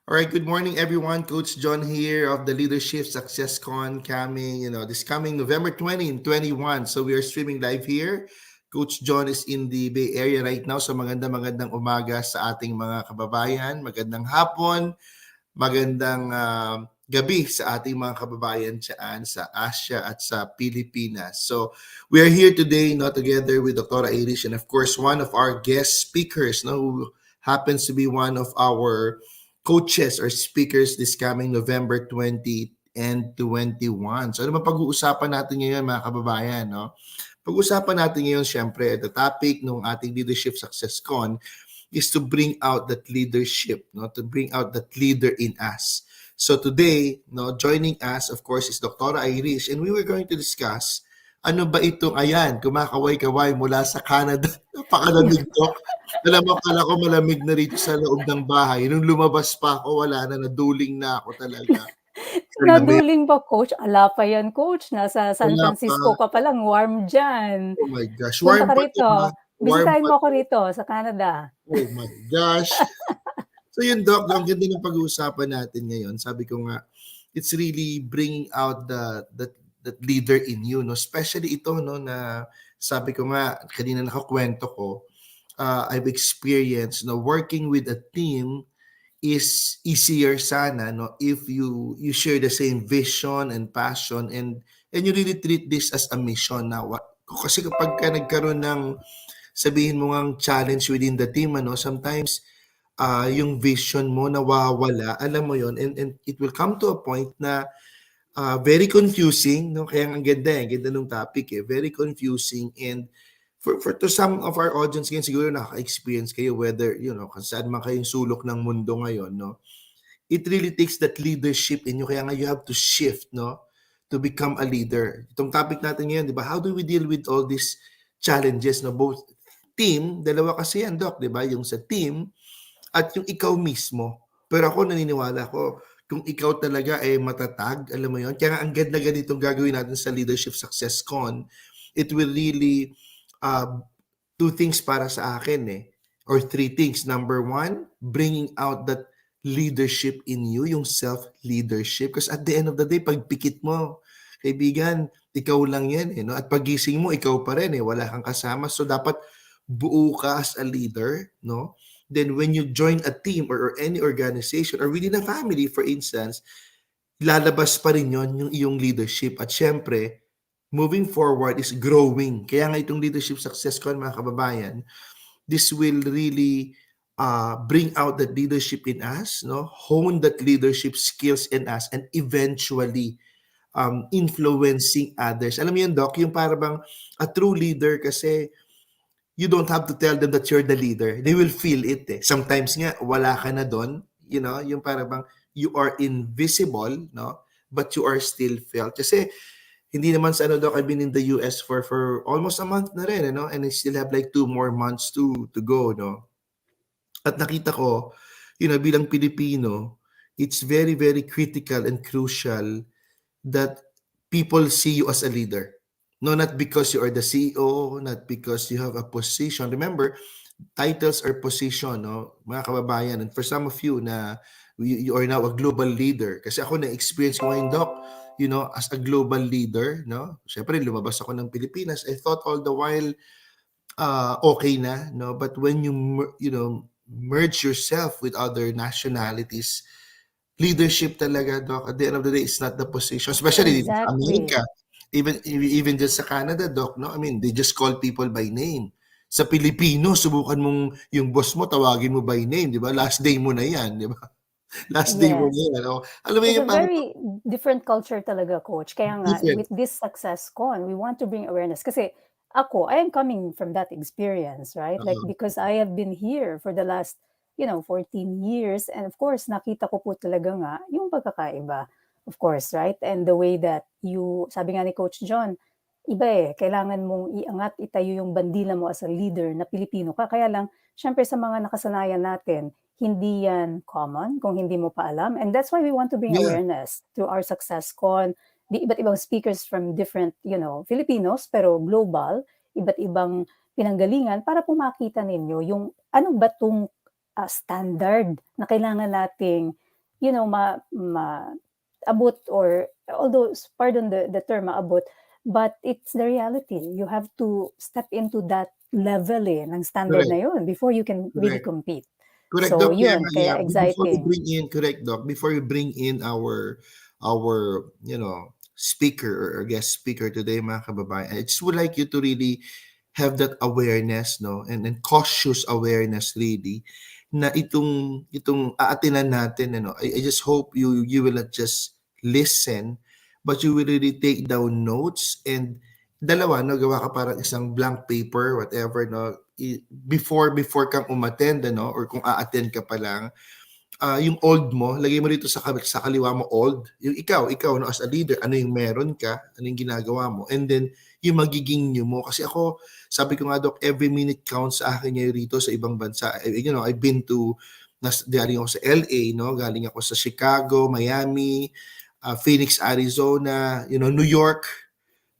All right, good morning, everyone. Coach John here of the Leadership Success Con coming, this coming November 20 and 21. So we are streaming live here. Coach John is in the Bay Area right now. So magandang umaga sa ating mga kababayan. Magandang hapon, magandang gabi sa ating mga kababayan dyan sa Asia at sa Pilipinas. So we are here today, together with Dr. Iris and of course one of our guest speakers, who happens to be one of our coaches or speakers this coming November 20 and 21. So ano ba pag-uusapan natin ngayon mga kababayan, no? Pag-uusapan natin ngayon syempre the topic ng ating Leadership Success Con is to bring out that leadership, to bring out that leader in us. So today, joining us of course is Dr. Iris and we were going to discuss ano ba itong ayan, kumakaway-kaway mula sa Canada. Napakalamig to. Alam mo, akala ko malamig na rito sa loob ng bahay. Nung lumabas pa ako, wala na, naduling na ako talaga. Naduling ba, Coach? Ala pa yan, Coach. Nasa San Wala pa. Francisco ka pa lang, warm dyan. Oh my gosh. Punta Warm ka pa rito. to, warm Bisitahin pa mo ako to. rito sa Canada. Oh my gosh. So yun, Doc, ang ganda ng pag-uusapan natin ngayon. Sabi ko nga, it's really bringing out that leader in you, no? Especially ito, no, na sabi ko nga, kanina nakakwento ko, I've experienced, working with a team is easier sana, no, if you share the same vision and passion and you really treat this as a mission na kasi kapag ka nagkaroon ng sabihin mo ngang challenge within the team, sometimes yung vision mo nawawala, alam mo yon, and it will come to a point na very confusing, no? Kaya ang ganda ng topic very confusing and for to some of our audience ngayon siguro naka-experience kayo whether kung saan man kayong sulok ng mundo ngayon, no? It really takes that leadership in you kaya nga you have to shift, no? To become a leader. Itong topic natin ngayon, di ba? How do we deal with all these challenges, no? Both team, dalawa kasi yan, Doc, di ba? Yung sa team at yung ikaw mismo. Pero ako naniniwala ko, kung ikaw talaga ay matatag, alam mo yon, kaya nga ang ganda ganitong gagawin natin sa Leadership Success Con, it will really two things para sa akin or three things. Number one, bringing out that leadership in you, yung self-leadership. Because at the end of the day, pag pikit mo, kaibigan, ikaw lang yan no? At pagising mo, ikaw pa rin wala kang kasama. So dapat buo ka as a leader, no? Then when you join a team or any organization or within a family, for instance, lalabas pa rin yon yung iyong leadership. At syempre, moving forward is growing. Kaya nga itong Leadership Success Con, mga kababayan, this will really bring out that leadership in us, no? Hone that leadership skills in us, and eventually influencing others. Alam mo yun, Doc, yung parang a true leader kasi you don't have to tell them that you're the leader. They will feel it Sometimes nga, wala ka na doon, yung parang you are invisible, no? But you are still felt. Kasi hindi naman sa Doc, I've been in the US for almost a month na rin, and I still have like 2 more months to go, no? At nakita ko, bilang Pilipino, it's very, very critical and crucial that people see you as a leader. No, not because you are the CEO, not because you have a position. Remember, titles are position, no? Mga kababayan. And for some of you na you are now a global leader. Kasi ako na-experience ko ngayon, Doc, as a global leader, no? Siyempre, lumabas ako ng Pilipinas. I thought all the while, okay na, no? But when you merge yourself with other nationalities, leadership talaga, Doc. At the end of the day, it's not the position. Especially dito sa Exactly. Amerika. Even just sa Canada, Doc, no? I mean, they just call people by name. Sa Pilipino, subukan mong yung boss mo, tawagin mo by name, di ba? Last day mo na yan, di ba? Last day mo na Yes. yan. Alam mo It's a yung parang very different culture talaga, Coach. Kaya nga, different. with this Success Con, we want to bring awareness. Kasi ako, I am coming from that experience, right? Like, because I have been here for the last, 14 years. And of course, nakita ko po talaga nga yung pagkakaiba, of course, right? And the way that sabi nga ni Coach John, iba kailangan mong iangat, itayo yung bandila mo as a leader na Pilipino ka. Kaya lang, syempre sa mga nakasanayan natin, hindi yan common kung hindi mo pa alam. And that's why we want to bring Yeah. awareness through our Success Con, the iba't ibang speakers from different, Filipinos, pero global, iba't ibang pinanggalingan para po makita ninyo yung ano ba itong standard na kailangan nating abot, or although pardon the term maabot, but it's the reality. You have to step into that level ng standard na Correct, yun before you can really correct. compete. Correct, So Doc. Yeah, yun, yeah. kaya Before we exciting. bring in, correct, Doc. Before we bring in our speaker or guest speaker today, mga kababayan, I just would like you to really have that awareness, no, and cautious awareness, really, na itong aatinan natin, I just hope you will not just listen, but you will really take down notes and dalawa, no, gawa ka parang isang blank paper, whatever, no, before kang umattend, or kung a-attend ka pa lang, yung old mo, lagay mo dito sa kaliwa mo old, yung ikaw, no, as a leader, ano yung meron ka, ano yung ginagawa mo, and then yung magiging new mo. Kasi ako, sabi ko nga, Doc, every minute counts sa akin ngayon rito sa ibang bansa. I've been to, galing ako sa LA, no, galing ako sa Chicago, Miami, Phoenix, Arizona, New York,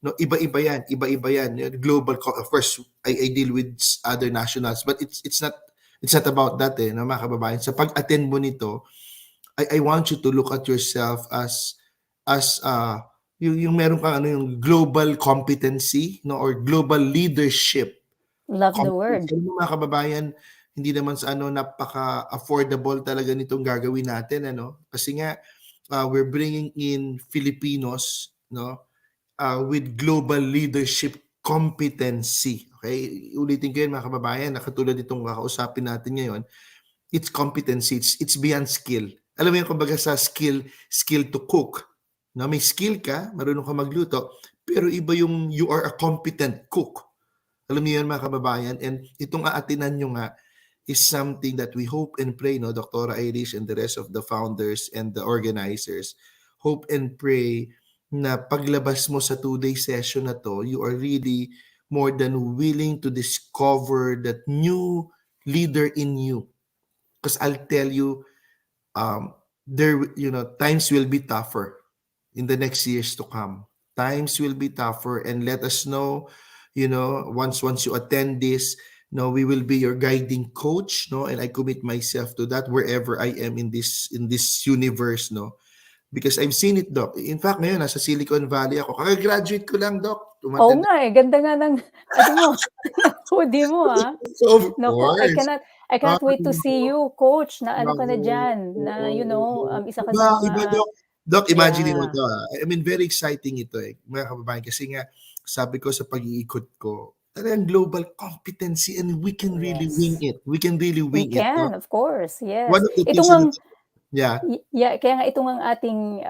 no, iba-iba yan. Global, of course, I deal with other nationals, but it's not about that, no, mga kababayan. Sa pag-attend mo nito, I want you to look at yourself as yung meron kang yung global competency, no, or global leadership Love the competency. word. Mga kababayan, hindi naman sa napaka-affordable talaga nitong gagawin natin, kasi nga we're bringing in Filipinos, no, with global leadership competency. Okay? Ulitin ko yun, mga kababayan, na katulad itong kakausapin natin ngayon, it's competency, it's beyond skill. Alam mo yun, kumbaga sa skill to cook. No, may skill ka, marunong ka magluto, pero iba yung you are a competent cook. Alam mo yun, mga kababayan, and itong aatinan nyo nga is something that we hope and pray, no, Dr. Irish and the rest of the founders and the organizers, hope and pray na paglabas mo sa 2-day session na to, you are really more than willing to discover that new leader in you. Because I'll tell you, times will be tougher in the next years to come. Times will be tougher, and let us know, once you attend this, no, we will be your guiding coach, no, and I commit myself to that wherever I am in this universe, no, because I've seen it, Doc. In fact, ngayon nasa Silicon Valley ako. Kaka-graduate ko lang, Doc. Oo Umattend. nga ganda nga ng ano mo, ng hoodie mo, Of Naku, course. I cannot wait to see you, coach, na ano ka na Oo, diyan, na isa ka sa iba, mga Doc. Doc, imagine mo yeah, ito, I mean, very exciting ito, mga kababayan, kasi nga, sabi ko sa pag-iikot ko, talagang global competency and we can really wing yes. it. We can really We wing it, can, Doc. of course, One yes. of the Ito things ngang yeah, yeah, kaya nga ito ngang ating,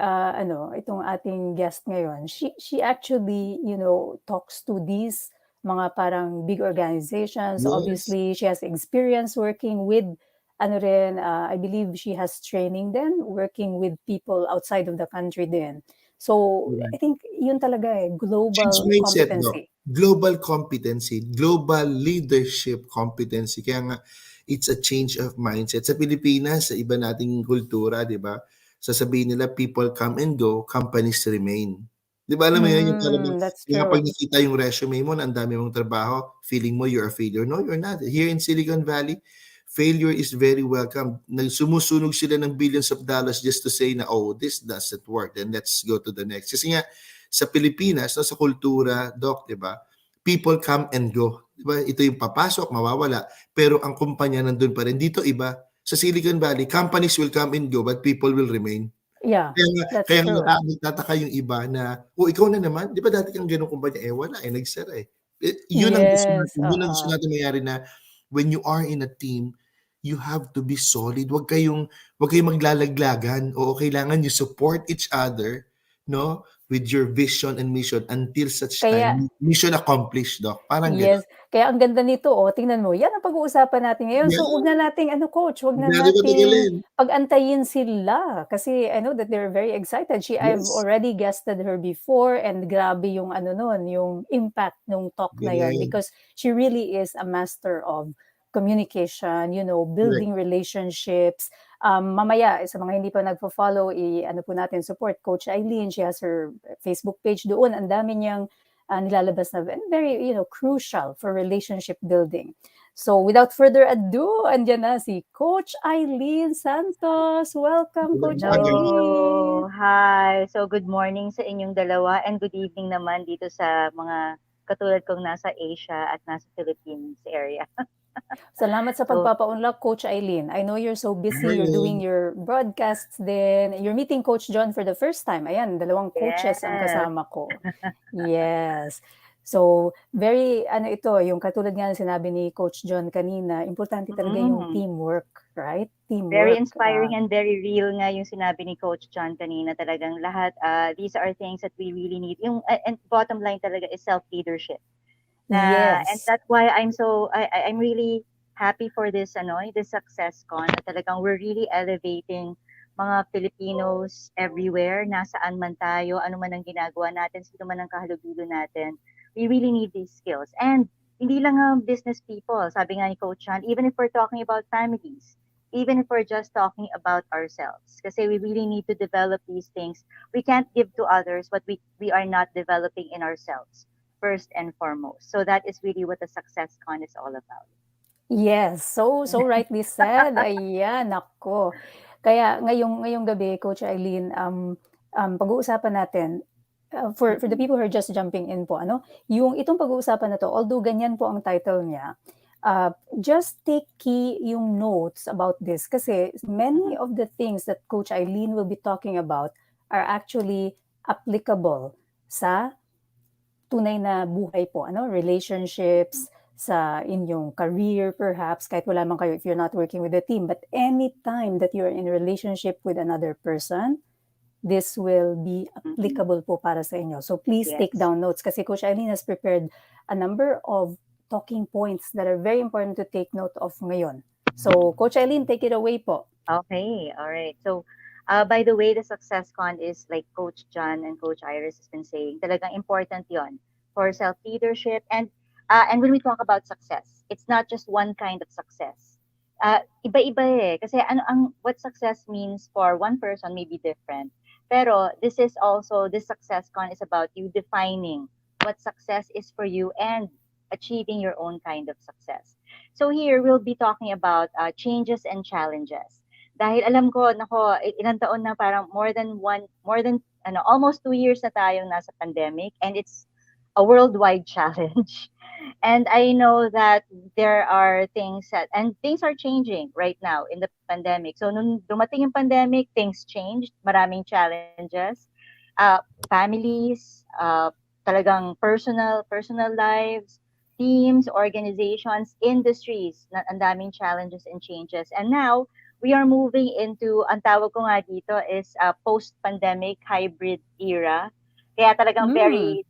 itong ating guest ngayon, she actually, talks to these mga parang big organizations. yes, Obviously, she has experience working with ano rin, I believe she has training din, working with people outside of the country din. So, I think yun talaga change global mindset, Doc. competency. Global competency, global leadership competency. Kaya nga, it's a change of mindset. Sa Pilipinas, sa iba nating kultura, di ba? Sasabihin nila, people come and go, companies remain. Di ba, alam mo yun, yung talagang, That's yung kapag true. nakita yung resume mo na ang dami mong trabaho, feeling mo you're a failure. No, you're not. Here in Silicon Valley, failure is very welcome. Sumusunog sila ng billions of dollars just to say na, oh, this doesn't work, then let's go to the next. Kasi nga, sa Pilipinas, no, sa kultura, Doc, di ba? People come and go. Di ba? Ito yung papasok, mawawala. Pero ang kumpanya nandun pa rin. Dito iba. Sa Silicon Valley, companies will come and go but people will remain. Yeah, that's Kaya true. nga nagtataka yung iba na, oh, ikaw na naman, di ba dati kang ganong kumpanya? Wala, nagsara eh. Yun ang gusto Yes, natin, yun ang gusto oo. natin mangyari na when you are in a team, you have to be solid. Huwag kayong maglalaglagan. Oo, kailangan you support each other, no, with your vision and mission until such Kaya time mission accomplished, Doc. Parang gano'n. yes, kaya ang ganda nito, tingnan mo, 'yan ang pag-uusapan natin ngayon. So, 'wag Yeah, na nating ano coach, 'wag huwag na natin nating patagalin. pag-antayin sila kasi I know that they're very excited. I've Yes, already guested her before and grabe yung ano nun, yung impact nung talk na yon galing. because she really is a master of communication, Correct. building relationships. Mamaya sa mga hindi pa nagfo-follow, ano po natin support Coach Aileen. She has her Facebook page doon. Ang dami niyang nilalabas na very, crucial for relationship building. So without further ado, andyan na si Coach Aileen Santos. Welcome, Magandang Coach umaga. Aileen. Hello, hi. So good morning sa inyong dalawa and good evening naman dito sa mga katulad kong nasa Asia at nasa Philippines area. Salamat sa So, pagpapaunlak, Coach Aileen. I know you're so Good busy, you're doing morning. your broadcasts din. You're meeting Coach John for the first time. Ayan, dalawang coaches ang yes. kasama ko. Yes. So, very, ano ito, yung katulad nga ng sinabi ni Coach John kanina, importante talaga yung Mm. teamwork, right? Very Teamwork. inspiring and very real nga yung sinabi ni Coach John kanina. Talagang lahat, these are things that we really need. Yung, and bottom line talaga is self-leadership. And Yes. that's why I'm really happy for this success con na talagang we're really elevating mga Filipinos everywhere, nasaan man tayo, ano man ang ginagawa natin, sino man ang kahalubilo natin. We really need these skills. And hindi lang business people, sabi nga ni Coach Chan, even if we're talking about families, even if we're just talking about ourselves. Kasi we really need to develop these things. We can't give to others what we are not developing in ourselves first and foremost. So that is really what the success con is all about. Yes, so rightly said. Ayan, naku. Kaya ngayong gabi, Coach Eileen, pag-uusapan natin, for the Mm-mm. people who are just jumping in po, ano, yung itong pag-uusapan na 'to, although ganyan po ang title niya, just take key yung notes about this kasi many Mm-mm. of the things that Coach Eileen will be talking about are actually applicable sa tunay na buhay po, ano, relationships, sa inyong career perhaps, kahit wala man kayo if you're not working with a team, but anytime that you're in a relationship with another person, this will be Mm-mm. applicable po para sa inyo. So please take Yes. down notes kasi Coach Eileen has prepared a number of talking points that are very important to take note of ngayon. So Coach Eileen, take it away po. Okay, all right. So, by the way, the success con is like Coach John and Coach Iris has been saying, talagang important yon for self-leadership. And when we talk about success, it's not just one kind of success. Iba-iba eh. Kasi what success means for one person may be different. Pero this success con is about you defining what success is for you and achieving your own kind of success. So here, we'll be talking about changes and challenges. Dahil alam ko, nako, ilang taon na parang almost 2 years na tayong nasa pandemic and it's a worldwide challenge. And I know that there are things are changing right now in the pandemic. So nung dumating yung pandemic, things changed, maraming challenges. Families, talagang personal lives, teams, organizations, industries, na ang daming challenges and changes. And now, we are moving into, ang tawag ko nga dito is post-pandemic hybrid era. Kaya talagang Mm.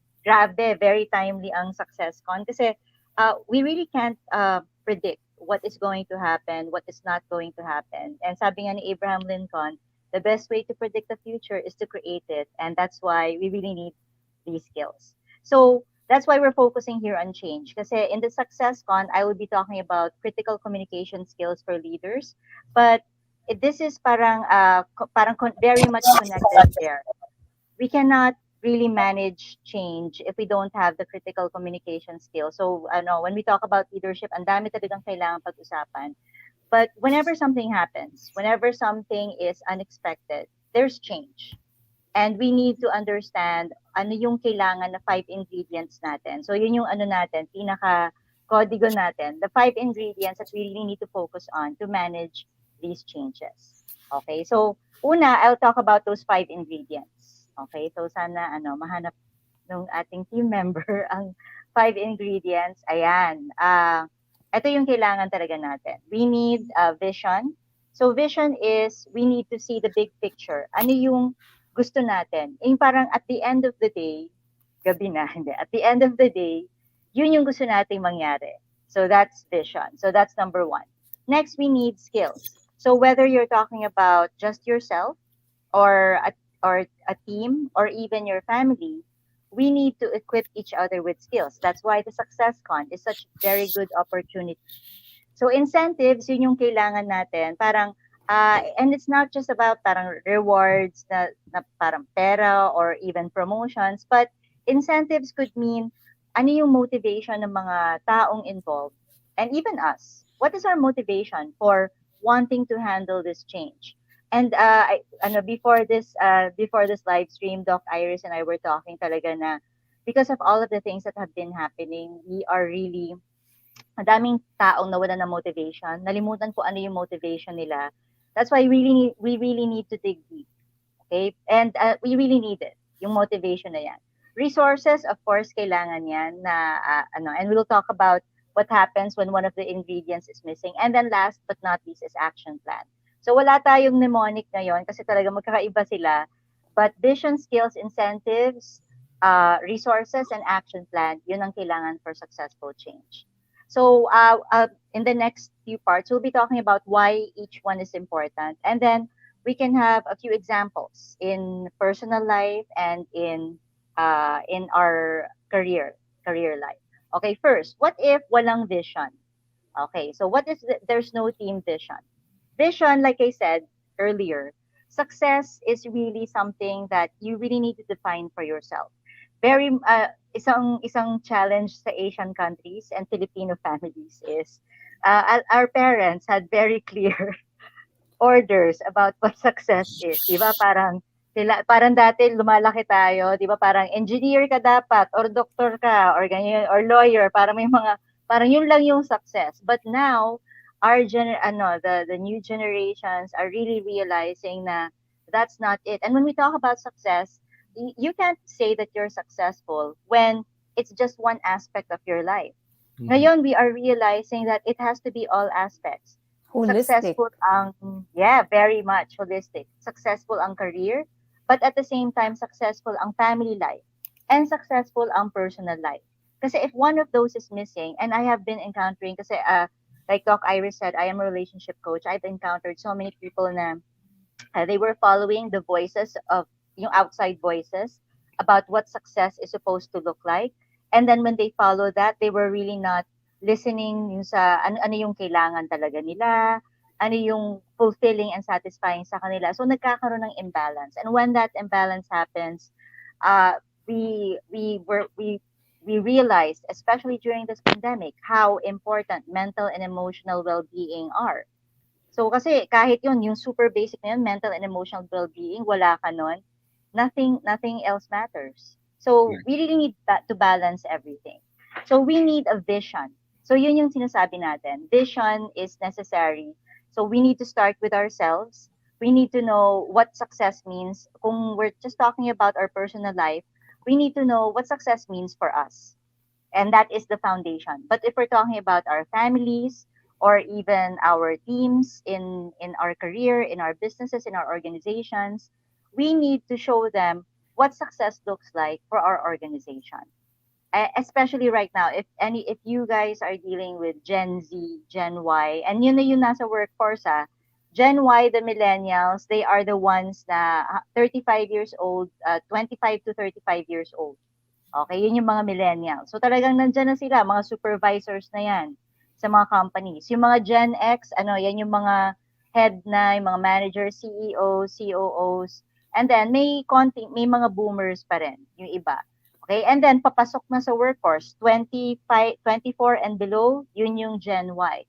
very timely ang success con. Kasi we really can't predict what is going to happen, what is not going to happen. And sabi nga ni Abraham Lincoln, the best way to predict the future is to create it. And that's why we really need these skills. So that's why we're focusing here on change. Kasi in the success con, I will be talking about critical communication skills for leaders. But this is very much connected there. We cannot really manage change if we don't have the critical communication skills. So, when we talk about leadership, ang dami talagang kailangan pag-usapan. But whenever something happens, whenever something is unexpected, there's change. And we need to understand ano yung kailangan na 5 ingredients natin. So, yun yung pinaka-kodigo natin, the 5 ingredients that we really need to focus on to manage these changes. Okay, so una, I'll talk about those 5 ingredients. Okay, so sana mahanap ng ating team member ang 5 ingredients. Ayan. Ito yung kailangan talaga natin. We need vision. So vision is we need to see the big picture. Ano yung gusto natin? Yung parang at the end of the day, gabi na, hindi. At the end of the day, yun yung gusto nating mangyari. So that's vision. So that's number one. Next, we need skills. So whether you're talking about just yourself or a team or even your family, we need to equip each other with skills. That's why the Success Con is such very good opportunity. So incentives, yun yung kailangan natin. Parang, and it's not just about parang rewards na parang pera or even promotions, but incentives could mean ano yung motivation ng mga taong involved and even us, what is our motivation for wanting to handle this change? And before this live stream, Doc Iris and I were talking talaga na because of all of the things that have been happening, we are really madaming taong nawalan ng motivation. Nalimutan ko ano yung motivation nila. That's why we really need to dig deep. Okay? And we really need it, yung motivation na yan. Resources, of course, kailangan yan na, and we'll talk about what happens when one of the ingredients is missing. And then last but not least is action plan. So wala tayong mnemonic ngayon kasi talaga magkakaiba sila. But vision, skills, incentives, resources, and action plan, yun ang kailangan for successful change. So in the next few parts, we'll be talking about why each one is important. And then we can have a few examples in personal life and in our career life. Okay, first, what if walang vision? Okay, so what is there's no team vision? Vision, like I said earlier, success is really something that you really need to define for yourself. Very isang challenge sa Asian countries and Filipino families is our parents had very clear orders about what success is. 'Di ba? Parang dati lumalaki tayo, 'di ba? Parang engineer ka dapat or doktor ka or ganyan or lawyer para may mga parang yun lang yung success. But now the new generations are really realizing na that's not it. And when we talk about success, you can't say that you're successful when it's just one aspect of your life. Mhm. Ngayon, we are realizing that it has to be all aspects. Holistic. Successful very much holistic. Successful ang career, but at the same time, successful ang family life and successful ang personal life. Kasi if one of those is missing, and I have been encountering, kasi like Doc Iris said, I am a relationship coach. I've encountered so many people na they were following the voices of yung outside voices about what success is supposed to look like. And then when they follow that, they were really not listening yung sa ano yung kailangan talaga nila, ano yung fulfilling and satisfying sa kanila. So nagkakaroon ng imbalance. And when that imbalance happens, we realized, especially during this pandemic, how important mental and emotional well-being are. So kasi kahit yun, yung super basic na yun, mental and emotional well-being, wala ka nun, nothing else matters. So we really need that to balance everything. So we need a vision. So yun yung sinasabi natin. Vision is necessary. So we need to start with ourselves. We need to know what success means. Kung we're just talking about our personal life, we need to know what success means for us. And that is the foundation. But if we're talking about our families or even our teams in our career, in our businesses, in our organizations, we need to show them what success looks like for our organization. Especially right now, if you guys are dealing with Gen Z, Gen Y, and yun na yun nasa workforce, Gen Y, the millennials, they are the ones na 35 years old, 25 to 35 years old. Okay, yun yung mga millennials. So talagang nandyan na sila, mga supervisors na yan sa mga companies. Yung mga Gen X, yan yung mga head na, yung mga managers, CEOs, COOs, and then may mga boomers pa rin, yung iba. Okay, and then papasok na sa workforce, 25, 24 and below, yun yung Gen Y.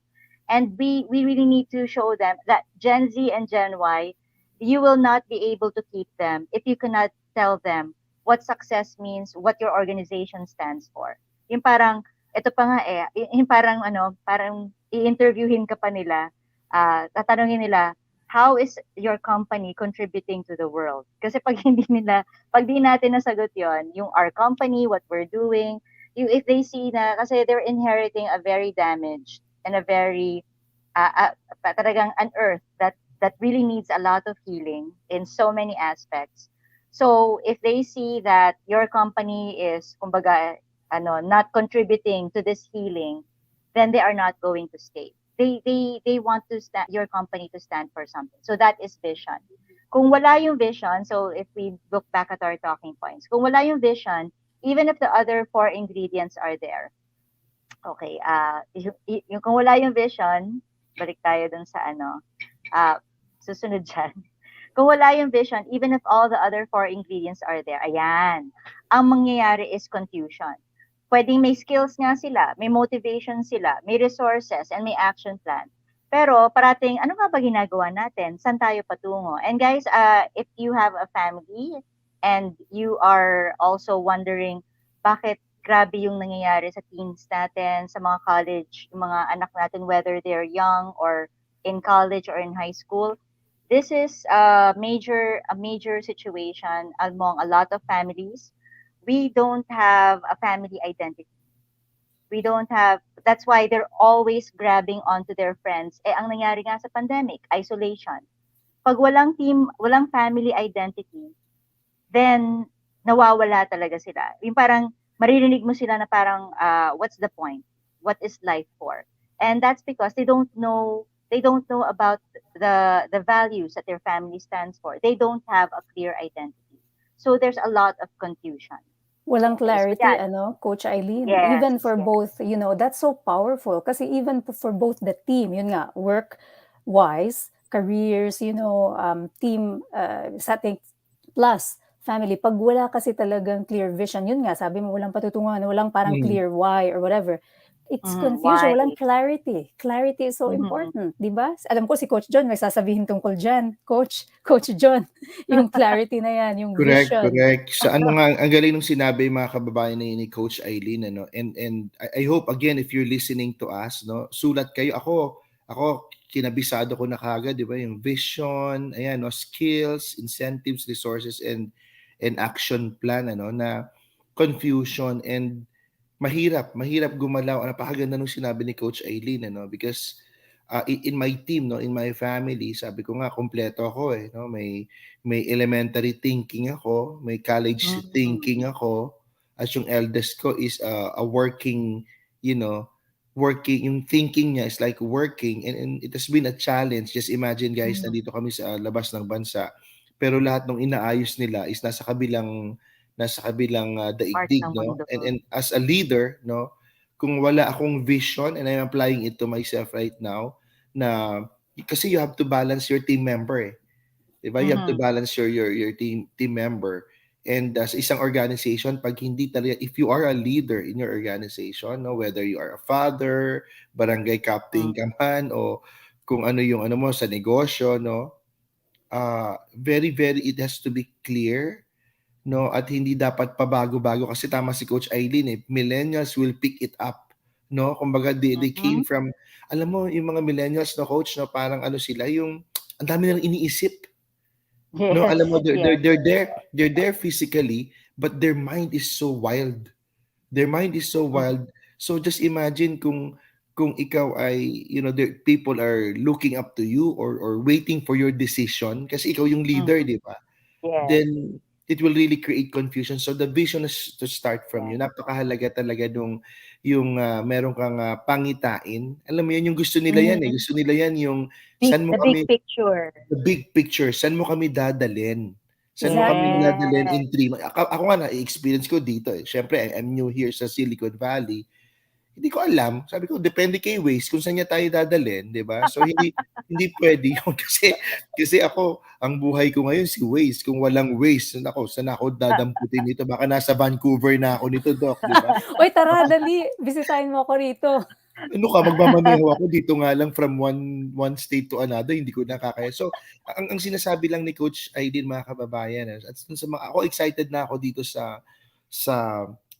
And we really need to show them that Gen Z and Gen Y, you will not be able to keep them if you cannot tell them what success means, what your organization stands for. Yung parang, ito pa nga yung parang i-interviewin ka pa nila, tatanungin nila, how is your company contributing to the world? Kasi pag di natin nasagot yon, yung our company, what we're doing, if they see na, kasi they're inheriting a very damaged and a very, talagang an earth that really needs a lot of healing in so many aspects. So if they see that your company is, kumbaga, not contributing to this healing, then they are not going to stay. They want your company to stand for something. So that is vision. Kung wala yung vision, so if we look back at our talking points, kung wala yung vision, even if the other 4 ingredients are there, okay, yung kung wala yung vision, balik tayo dun sa susunod dyan. Kung wala yung vision, even if all the other 4 ingredients are there, ayan, ang mangyayari is confusion. pwedeng may skills nga sila, may motivation sila, may resources, and may action plan. Pero parating, ano nga ba ginagawa natin? Saan tayo patungo? And guys, if you have a family and you are also wondering bakit grabe yung nangyayari sa teens natin, sa mga college, yung mga anak natin, whether they're young or in college or in high school, this is a major situation among a lot of families. We don't have a family identity. We don't have, that's why they're always grabbing onto their friends. Ang nangyari nga sa pandemic, isolation. Pag walang team, walang family identity, then nawawala talaga sila. Yung parang maririnig mo sila na parang what's the point? What is life for? And that's because they don't know about the values that their family stands for. They don't have a clear identity. So there's a lot of confusion. Walang Okay, so clarity, yeah. Coach Aileen. Yes, Even for yes. both, that's so powerful. Kasi even for both the team, yun nga, work-wise, careers, team setting, plus family. Pag wala kasi talagang clear vision, yun nga, sabi mo, walang patutunguhan, walang parang clear why or whatever. It's confusion, Why? walang clarity. Clarity is so important, di ba? Alam ko si Coach John may sasabihin tungkol dyan. Coach John, yung clarity na yan, yung Correct, vision. correct. Sa ano nga, ang galing nung sinabi mga kababayan na yun ni Coach Aileen, ano. And I hope again if you're listening to us, no, sulat kayo. Ako kinabisado ko na kagad, di ba? Yung vision, ayan, no, skills, incentives, resources, and action plan, ano, na confusion and mahirap gumalaw. Napakaganda nung sinabi ni Coach Aileen, ano, because in my team, no, in my family, sabi ko nga kompleto ako no, may elementary thinking ako, may college thinking ako, at yung eldest ko is a working, working, yung thinking niya is like working, and it has been a challenge. Just imagine guys, nandito kami sa labas ng bansa, pero lahat ng inaayos nila is nasa kabilang Part daigdig, ng no, mundo. and as a leader, no, kung wala akong vision, and I'm applying it to myself right now, na kasi you have to balance your team member, eh. Diba? You have to balance your team member. And sa isang organization, pag hindi talaga, if you are a leader in your organization, no, whether you are a father, barangay captain ka man, o kung ano yung ano mo sa negosyo, no, very, very, it has to be clear, no, at hindi dapat pabago-bago, kasi tama si Coach Aileen, eh, millennials will pick it up, no, kumbaga they came from, alam mo yung mga millennials, no, Coach, no, parang ano sila, yung ang dami nilang iniisip, no, Yes, alam mo, yes. they're there physically, but their mind is so wild. Their mind is so wild. So just imagine kung ikaw ay, people are looking up to you, or waiting for your decision kasi ikaw yung leader, di ba? Yes, Then it will really create confusion. So the vision is to start from you. yes. Napakahalaga talaga nung yung meron kang pangitain. Alam mo yun, yung gusto nila yan, eh. Gusto nila yan yung saan mo The big kami, picture. the big picture, saan mo kami dadalhin? Saan mo kami Exactly. dadalhin in 3 months? Ako nga, na-experience ko dito, eh. Syempre, I'm new here sa Silicon Valley. Hindi ko alam. Sabi ko, depende kay Waze kung saan niya tayo dadalhin, di ba? So, hindi pwede yun. Kasi ako, ang buhay ko ngayon si Waze. Kung walang Waze, saan ako dadamputin nito? Baka nasa Vancouver na ako nito, Doc, di ba? Uy, tara, dali. Bisitahin mo ako rito. Ano ka, magmamaneho ako dito nga lang from one state to another, hindi ko nakakaya. So, ang sinasabi lang ni Coach Aileen, mga kababayan, at sa ako excited na ako dito sa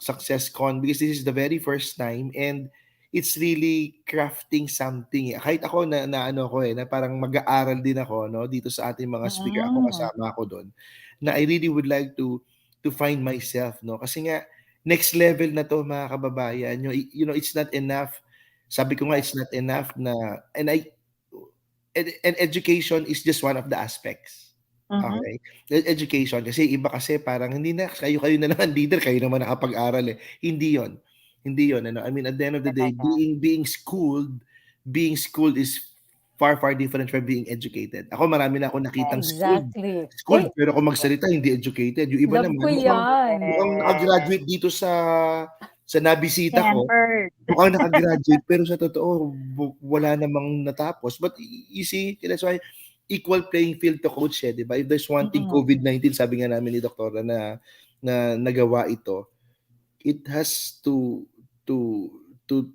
Success Con, because this is the very first time, and it's really crafting something. Kahit ako na ano ko, na parang mag-aaral din ako, no, dito sa ating mga speaker, ako kasama ako doon, na I really would like to find myself, no, kasi nga next level na to, mga kababayan. It's not enough. Sabi ko nga, it's not enough na, and education is just one of the aspects. Okay? Education, kasi iba kasi parang hindi na, kayo na naman leader, kayo naman nakapag-aral, eh. Hindi yon. Hindi yon, ano. I mean, at the end of the day, Talaga. being schooled is far, far different from being educated. Ako, marami na ako nakitang Exactly. schooled, Uy, pero kung magsalita, hindi educated. Yung iba love ko naman, yan. mukhang nakagraduate dito sa nabisita ko, Stanford. mukhang nakagraduate, pero sa totoo, wala namang natapos. But you see, that's why equal playing field to coach, di ba? If there's one thing, COVID-19, sabi nga namin ni Doktora na nagawa ito, it has to to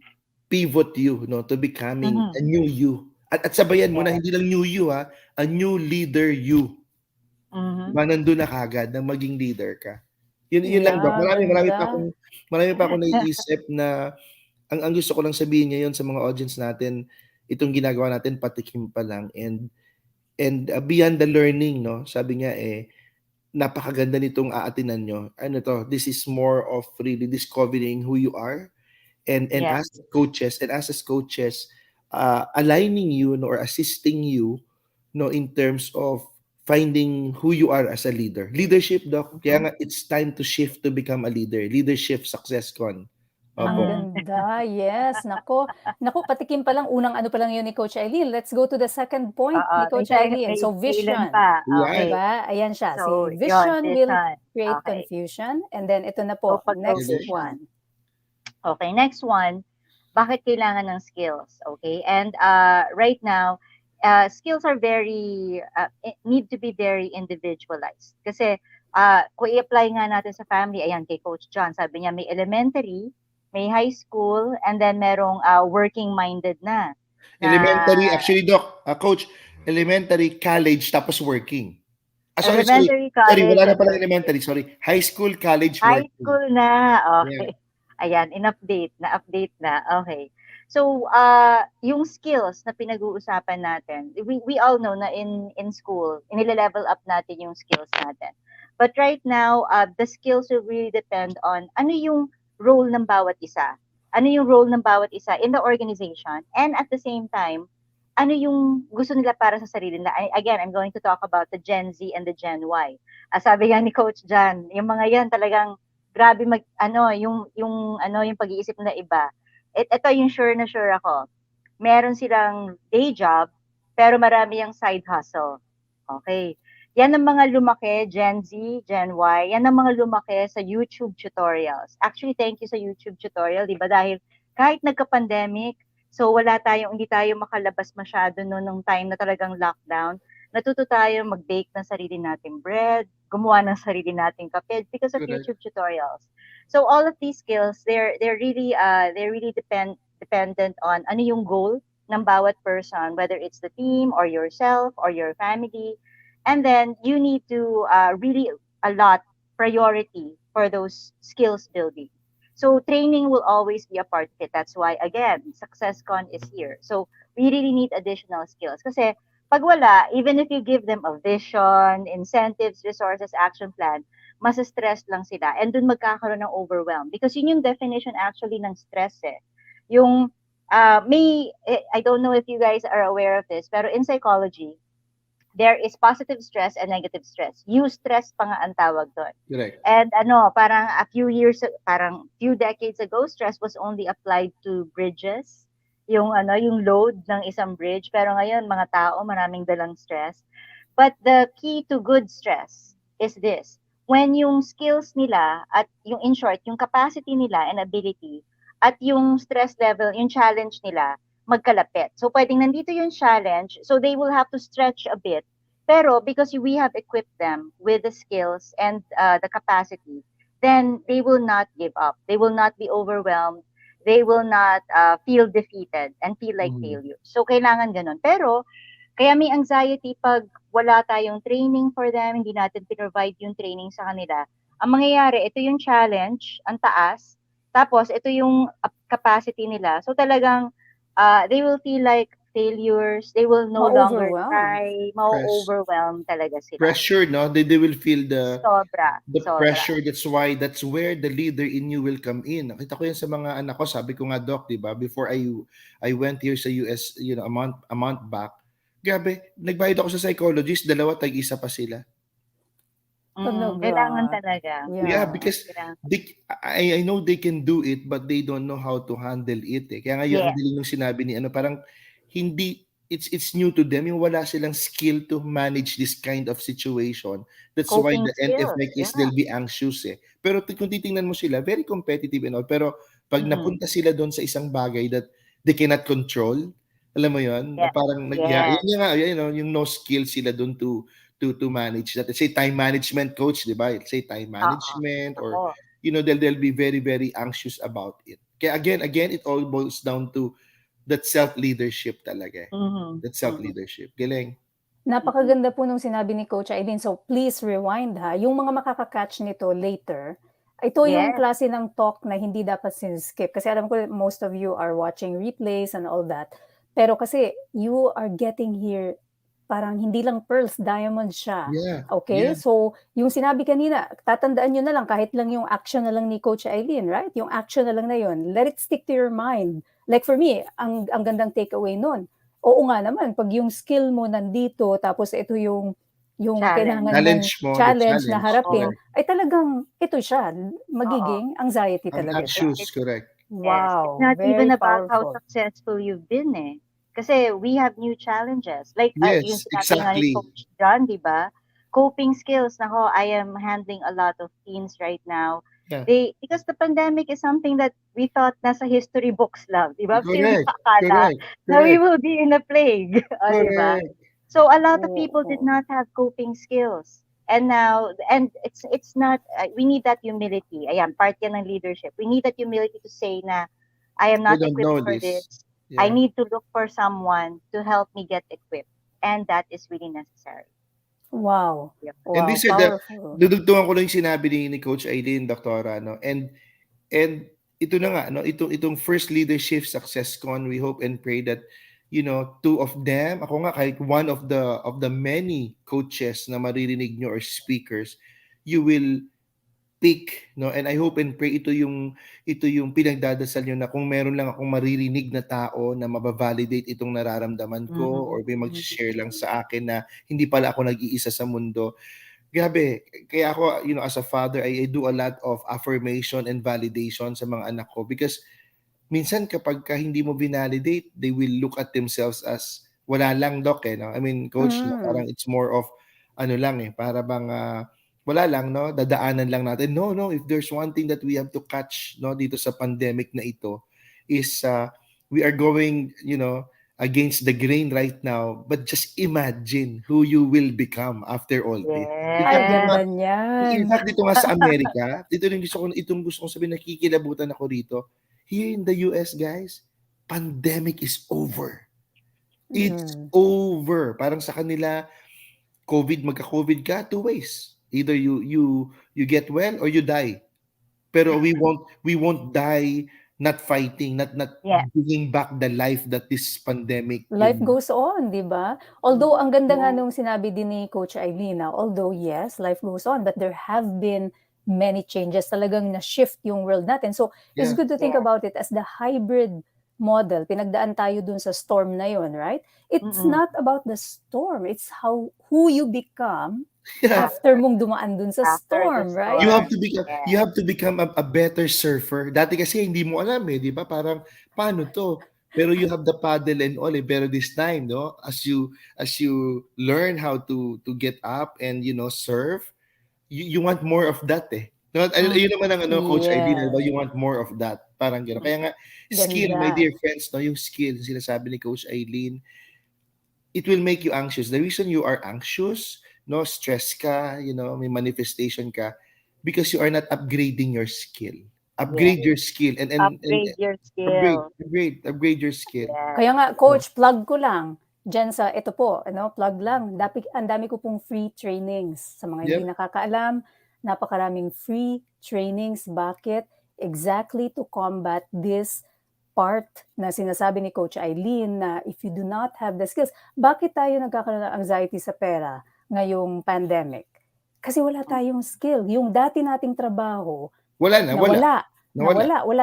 pivot you, no, to becoming a Mhm. new you. At sabayan mo na Yeah. hindi lang new you ha, a new leader you. Mhm. Diba nandun na kagad na maging leader ka. Yun lang Doc. Yeah, Marami ganda. pa akong naiisip na ang gusto ko lang sabihin ngayon sa mga audience natin, itong ginagawa natin patikim pa lang, and beyond the learning, no, sabi niya napakaganda nitong aatinan nyo. Ano to, this is more of really discovering who you are, and Yes. as coaches, aligning you, no, or assisting you, no, in terms of finding who you are as a leader. Leadership, Doc. Kaya Mhm. nga it's time to shift to become a leader. Leadership success con. Ang Opo. Mhm. ganda, yes. Naku, naku, patikim pa lang, unang ano pa lang yun ni Coach Aileen. Let's go to the second point Oo, ni Coach Aileen. So, may ilan vision. pa. Yan. Okay. Diba? Ayan siya. So, Si yon vision will vision. create Okay. confusion. And then, ito na So, po, next Galing. pagka-vision. one. Okay, next one, bakit kailangan ng skills? Okay, and right now, skills are need to be very individualized. Kasi kung i-apply nga natin sa family, ayan kay Coach John, sabi niya may elementary, may high school, and then merong working-minded na Elementary, actually, Doc, Coach, elementary, college, tapos working. Sorry, sorry. elementary, Sorry, college, wala na and pala working. elementary. Sorry. High school, college, High working. school na, Yeah. okay. Ayan, na-update na, okay. So, yung skills na pinag-uusapan natin, we all know na in school, inile-level up natin yung skills natin. But right now, the skills will really depend on ano yung role ng bawat isa. Ano yung role ng bawat isa in the organization, and at the same time, ano yung gusto nila para sa sarili nila. Again, I'm going to talk about the Gen Z and the Gen Y. Sabi nga ni Coach Jan, yung mga yan talagang grabe yung pag-iisip na iba. Ito yung sure na sure ako. Meron silang day job, pero marami yung side hustle. Okay. Yan ang mga lumaki, Gen Z, Gen Y, yan ang mga lumaki sa YouTube tutorials. Actually, thank you sa YouTube tutorial, di ba? Dahil kahit nagka-pandemic, so hindi tayo makalabas masyado nung time na talagang lockdown, natuto tayo mag-bake ng sarili nating bread, gumawa ng sarili nating kape because of Correct. YouTube tutorials. So all of these skills, they're really dependent on ano yung goal ng bawat person, whether it's the team or yourself or your family. And then you need to really allot priority for those skills building. So training will always be a part of it. That's why, again, SuccessCon is here. So we really need additional skills. Kasi pag wala, even if you give them a vision, incentives, resources, action plan, mas stress lang sila. And dun magkakaroon ng overwhelm. Because yun yung definition actually ng stress eh. Yung, I don't know if you guys are aware of this, pero in psychology, there is positive stress and negative stress. Eustress pa nga ang tawag doon. Correct. And parang few decades ago, stress was only applied to bridges, yung load ng isang bridge. Pero ngayon, mga tao, maraming dalang stress. But the key to good stress is this. When yung skills nila at in short, yung capacity nila and ability at yung stress level, yung challenge nila, magkalapit. So, pwedeng nandito yung challenge, so they will have to stretch a bit. Pero because we have equipped them with the skills and the capacity, then they will not give up. They will not be overwhelmed. They will not feel defeated and feel like failure. So, kailangan ganun. Pero, kaya may anxiety pag wala tayong training for them, hindi natin pinrovide yung training sa kanila. Ang mangyayari, ito yung challenge, ang taas, tapos ito yung capacity nila. So talagang they will feel like failures, they will no longer Ma-overwhelm. try, Press, ma-overwhelm talaga sila. pressure, no? They will feel Sobra. the pressure. That's where the leader in you will come in. Nakita ko yan sa mga anak ko. Sabi ko nga, Doc, di ba? Before I went here sa US, a month back. Grabe, nagbayad ako sa psychologist, dalawa, tag-isa pa sila. Kailangan Talaga. talaga. Yeah, Yeah. because Kailangan. I know they can do it, but they don't know how to handle it. Kaya nga yun, ang Yes. galing nung sinabi ni parang hindi, it's new to them, yung wala silang skill to manage this kind of situation. That's why Coping the end skills. effect is Yeah. they'll be anxious Pero kung titingnan mo sila, very competitive and all. Pero pag napunta sila doon sa isang bagay that they cannot control, alam mo yun, na Yes. parang Yes. yun nga, yung no skill sila doon to manage that. Let's say time management coach, di ba? Let's say time management or Oo. they'll be very, very anxious about it. Kaya again, it all boils down to that self-leadership talaga. Mhm. That self-leadership. Galing. Napakaganda po nung sinabi ni Coach Aileen. So please rewind ha. Yung mga makaka-catch nito later, ito yung Yes. klase ng talk na hindi dapat sin-skip. Kasi alam ko most of you are watching replays and all that. Pero kasi you are getting here, parang hindi lang pearls, diamond siya. Yeah. Okay? Yeah. So yung sinabi kanina, tatandaan nyo na lang kahit lang yung action na lang ni Coach Aileen, right? Yung action na lang na yun. Let it stick to your mind. Like for me, ang gandang takeaway nun. Oo nga naman, pag yung skill mo nandito, tapos ito yung Challenge. kailangan Challenge mong mo, the challenge na challenge. harapin, Correct. ay talagang ito siya, magiging anxiety Ang talaga siya. anxious, correct. Yes. It's Wow, not even very about how powerful. successful you've been eh. Kasi we have new challenges. Like yung Yes, sinabi nga ni exactly. Coach John, di ba? Coping skills. Nako, I am handling a lot of teens right now. Yeah. Because the pandemic is something that we thought nasa history books lang, di ba? Still Correct. akala Correct. na we Correct. will be in a plague, di ba? Correct. So a lot of people did Oo. not have coping skills. And now, and it's not, we need that humility. Ayan, part yan ng leadership. We need that humility to say na, I am We not don't know equipped for this. this. I Yeah. need to look for someone to help me get equipped. And that is really necessary. Wow. Yep. And Wow, this is the powerful. dudugtungan ko lang yung sinabi ni Coach Aileen, Doktora, no? And ito na nga, no? Itong first leadership success con, we hope and pray that two of them, ako nga kahit one of the many coaches na maririnig nyo or speakers, you will pick, no? And I hope and pray ito yung pinagdadasal nyo na kung meron lang akong maririnig na tao na mabavalidate itong nararamdaman ko or may mag-share lang sa akin na hindi pala ako nag-iisa sa mundo. Grabe, kaya ako, as a father, I do a lot of affirmation and validation sa mga anak ko because minsan kapag hindi mo binalidate, they will look at themselves as wala lang, Doc, no? I mean, Coach, no? Parang it's more of lang para bang wala lang, no? Dadaanan lang natin. No, if there's one thing that we have to catch, no, dito sa pandemic na ito is we are going, against the grain right now, but just imagine who you will become after all this. Ay, Yes. ganda In niyan. fact, dito nga sa Amerika, itong gusto kong sabihin, nakikilabutan ako dito. Here in the US, guys, pandemic is over. It's over. Parang sa kanila, magka-COVID ka, two ways. Either you get well or you die. Pero we won't die not fighting, not Yeah. bringing back the life that this pandemic. Life goes on, di ba? Although, ang ganda nga nung sinabi din ni Coach Aileen, although yes, life goes on, but there have been many changes. Talagang na-shift yung world natin. So, it's Yeah. good to think about it as the hybrid model. Pinagdaan tayo dun sa storm na yun, right? It's not about the storm. It's who you become Yeah. after mong dumaan dun sa After the storm, right? You have storm. to become a better surfer. Dati kasi hindi mo alam di ba? Parang paano to? Pero you have the paddle and all Pero this time, no, as you learn how to get up and surf, you want more of that No, yun naman ang Coach Aileen, diba? You want more of that. Parang gano'n. Kaya nga, skill, my Ganda. dear friends, no, yung skill, sinasabi ni Coach Aileen, it will make you anxious. The reason you are anxious, no, stress ka, may manifestation ka, because you are not upgrading your skill. Upgrade your skill and Upgrade your skill. upgrade your skill. Yes. Kaya nga, Coach, plug ko lang. Diyan sa, ito po, plug lang. Ang dami ko pong free trainings. Sa mga hindi nakakaalam, napakaraming free trainings. Bakit? Exactly to combat this part na sinasabi ni Coach Aileen na if you do not have the skills, bakit tayo nagkakaroon ng anxiety sa pera ngayong pandemic? Kasi wala tayong skill. Yung dati nating trabaho, Wala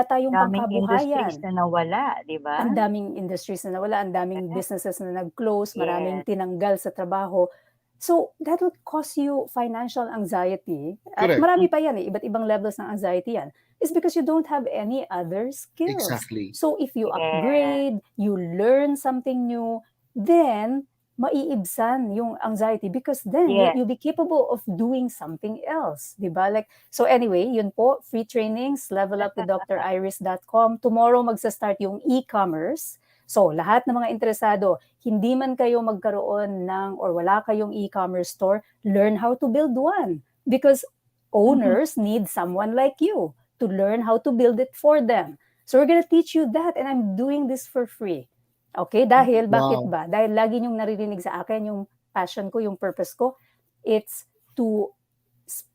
tayong Daming pangkabuhayan. industries na nawala, di ba? Ang daming industries na nawala, ang daming businesses na nag-close, maraming tinanggal sa trabaho. So, that will cause you financial anxiety. At Correct. marami pa yan iba't ibang levels ng anxiety yan. It's because you don't have any other skills. Exactly. So, if you upgrade, you learn something new, then maiibsan yung anxiety because then you'll be capable of doing something else, di ba? Like, so anyway, yun po, free trainings, levelupwithdriris.com. Tomorrow magsa-start yung e-commerce. So, lahat ng mga interesado, hindi man kayo magkaroon ng or wala kayong e-commerce store, learn how to build one because owners need someone like you. to learn how to build it for them. So we're gonna teach you that, and I'm doing this for free. Okay? Dahil, bakit Wow. ba? Dahil lagi niyong naririnig sa akin yung passion ko, yung purpose ko, it's to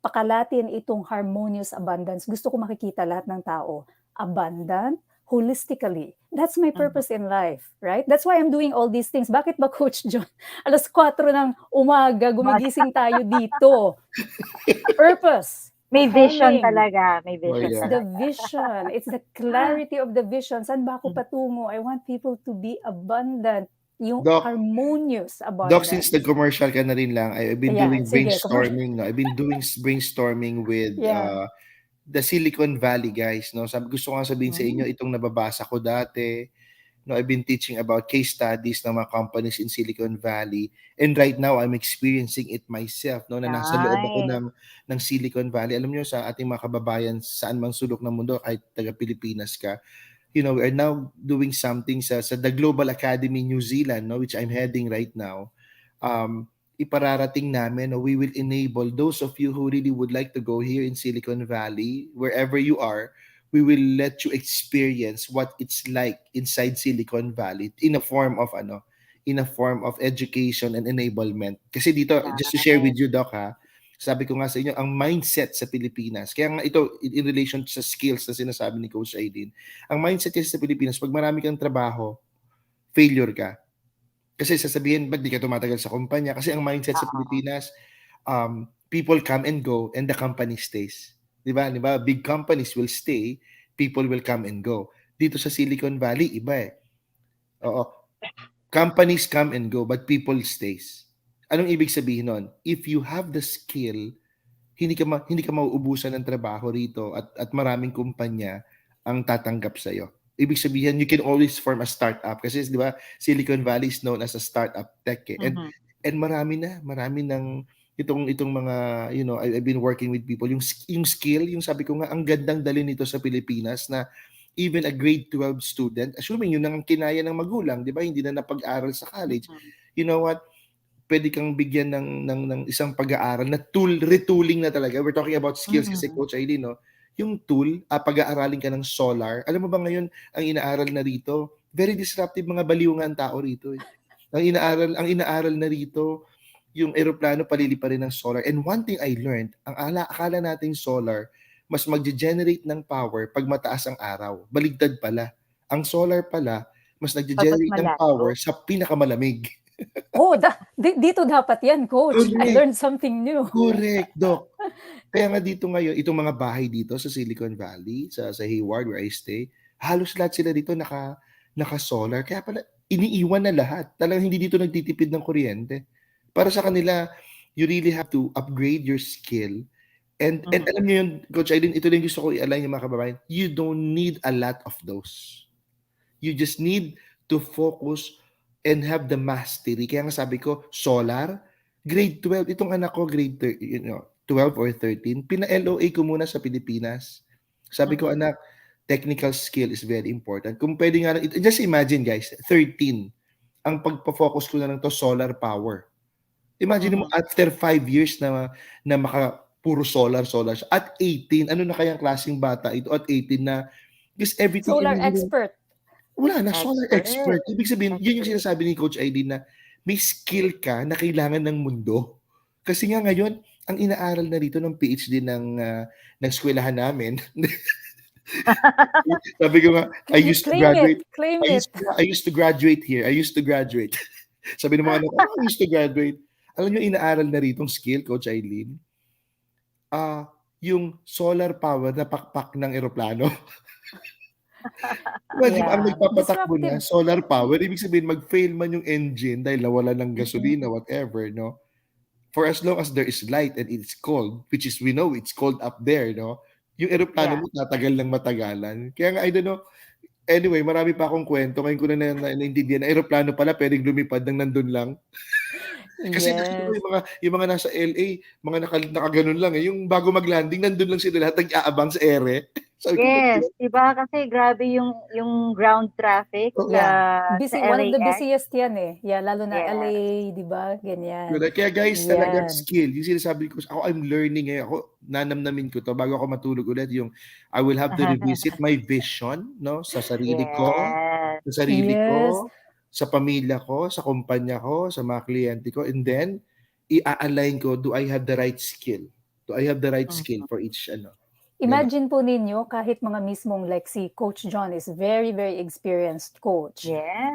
pakalatin itong harmonious abundance. Gusto ko makikita lahat ng tao abundant, holistically. That's my purpose in life, right? That's why I'm doing all these things. Bakit ba, Coach John? Alas 4 ng umaga, gumigising tayo dito. Purpose. May vision Calling. talaga. May Oh, vision It's yeah. the talaga. vision. It's the clarity of the vision. Saan ba ako patungo? I want people to be abundant. Yung Doc, harmonious Doc, abundance. since nag-commercial ka na rin lang, I've been Ayan, doing sige, brainstorming. No? I've been doing brainstorming with Yeah. the Silicon Valley guys. No? Gusto ko nga sabihin sa inyo, itong nababasa ko dati. No, I've been teaching about case studies ng mga companies in Silicon Valley. And right now, I'm experiencing it myself. No, na nasa loob ako Nice. ng Silicon Valley. Alam niyo, sa ating mga kababayan, saan mang sulok ng mundo, kahit taga Pilipinas ka, we are now doing something sa the Global Academy New Zealand, no, which I'm heading right now. Ipararating namin, no, we will enable those of you who really would like to go here in Silicon Valley, wherever you are, we will let you experience what it's like inside Silicon Valley in a form of education and enablement. Kasi dito, just to share with you, Doc, sabi ko nga sa inyo, ang mindset sa Pilipinas, kaya nga ito, in relation sa skills na sinasabi ni Coach Aileen, ang mindset kasi sa Pilipinas, pag marami kang trabaho, failure ka. Kasi sasabihin, ba't di ka tumatagal sa kumpanya? Kasi ang mindset sa Pilipinas, people come and go and the company stays. Di ba? Big companies will stay, people will come and go. Dito sa Silicon Valley, iba eh. Oo. Companies come and go, but people stays. Anong ibig sabihin nun? If you have the skill, hindi ka mauubusan ng trabaho rito at maraming kumpanya ang tatanggap sa iyo. Ibig sabihin, you can always form a startup kasi 'di ba, Silicon Valley is known as a startup tech. And marami ng itong mga, I've been working with people, yung skill, yung sabi ko nga, ang gandang dali nito sa Pilipinas na even a grade 12 student, assuming yun ang kinaya ng magulang, 'di ba, hindi na napag-aral sa college. You know what? Pwede kang bigyan ng isang pag-aaral na retooling na talaga. We're talking about skills kasi, Coach Aileen, no? Yung tool, pag-aaralin ka ng solar. Alam mo ba ngayon, ang inaaral na rito, very disruptive, mga baliw nga ang tao rito. Eh. Ang inaaral na rito, yung eroplano palilipa rin ng solar. And one thing I learned, akala nating solar, mas magge-generate ng power pag mataas ang araw. Baligtad pala. Ang solar pala, mas nagge-generate ng power sa pinakamalamig. Oh, dito dapat yan, Coach. I learned something new. Correct, Doc. Kaya nga dito ngayon, itong mga bahay dito sa Silicon Valley, sa Hayward where I stay, halos lahat sila dito naka-solar. Kaya pala, iniiwan na lahat. Talagang hindi dito nagtitipid ng kuryente. Para sa kanila, you really have to upgrade your skill. And alam niyo yun, Coach Aileen, ito din gusto ko i-align yung mga kababayan. You don't need a lot of those. You just need to focus and have the mastery. Kaya nga sabi ko, solar, grade 12, itong anak ko, grade 12 or 13, pina-LOA ko muna sa Pilipinas. Sabi ko, anak, technical skill is very important. Kung pwede nga, just imagine guys, 13, ang pagpa-focus ko na lang to solar power. Imagine mo, after 5 years na puro solar, at 18, ano na kayang klaseng bata ito at 18 na, because everything, solar expert. Wala na, solar expert. Ibig sabihin, yun yung sinasabi ni Coach Aileen na may skill ka na kailangan ng mundo. Kasi nga ngayon, ang inaaral na rito ng PhD ng eskwelahan namin. Sabi ko nga, I used to graduate. I used to graduate here. I used to graduate. Sabi ng mga anak, I used to graduate. Alam nyo, inaaral na rito skill, Coach Aileen? Yung solar power na pakpak ng eroplano. Imagine, ang nagpapatakbo na, solar power, ibig sabihin, mag-fail man yung engine dahil nawala ng gasolina, whatever, no? For as long as there is light and it's cold, which is, we know it's cold up there, no? Yung aeroplano mo, tatagal ng matagalan. Kaya nga, I don't know, anyway, marami pa akong kwento. Ngayon ko na naintindihan na aeroplano pala, pwedeng lumipad nang nandun lang. Kasi nakita ko Yes. yung mga nasa LA, mga nakaganon lang eh. Yung bago mag-landing, nandun lang sila lahat nag-aabang sa ere. Sabi ko, Yes, 'di ba? Kasi grabe yung ground traffic sa Yeah. sa One of the LAX. busiest yan eh. Yeah, lalo na Yes. LA, di ba? Ganyan. correct. Kaya guys, talagang Yan. skill. Yung sinasabi ko, ako I'm learning eh. Ako, nanamnamin ko to bago ako matulog ulit. Yung I will have to revisit my vision, no? Sa sarili ko, Yes. sa sarili Yes. ko, sa pamilya ko, sa kumpanya ko, sa mga kliyente ko. And then, i-align ko, do I have the right skill? Do I have the right skill Mhm. for each, ano? Ganun. Imagine po ninyo, kahit mga mismong like si Coach John is very, very experienced coach. Yes.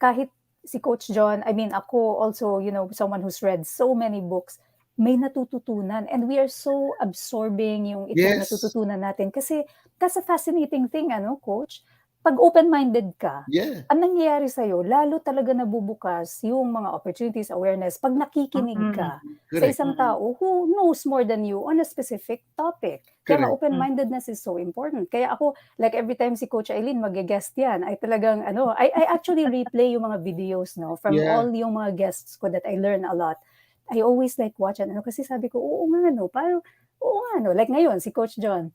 Kahit si Coach John, I mean, ako also, you know, someone who's read so many books, may natututunan. And we are so absorbing yung itong Yes. natututunan natin. Kasi that's a fascinating thing, ano, Coach? Pag open-minded ka, Yeah. ang nangyayari sa'yo, lalo talaga nabubukas yung mga opportunities, awareness, pag nakikinig ka sa Correct. isang tao who knows more than you on a specific topic. Kaya nga, Correct. open-mindedness is so important. Kaya ako, like every time si Coach Aileen mag-guest yan, ay talagang, I actually replay yung mga videos, no, from Yeah. all yung mga guests ko that I learn a lot. I always like watch kasi sabi ko, oo nga, no, parang, oo nga, no, like ngayon, si Coach John,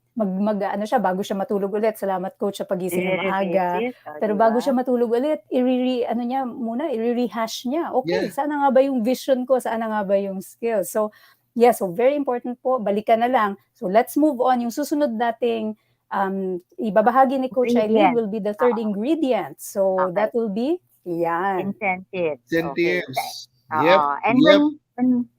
siya, bago siya matulog ulit, salamat Coach sa pagising ng maaga, I-revisit, oh, pero di bago ba? siya matulog ulit, i-rehash niya, okay, Yeah. saan na nga ba yung vision ko, saan na nga ba yung skills, so, yeah, so very important po, balikan na lang, so let's move on, yung susunod nating, ibabahagi ni Coach Aileen Ingredient. will be the third Oo. ingredient, so Okay. that will be, yan. Incentives. Okay. Incentives. Oo. Yep. And Yep. when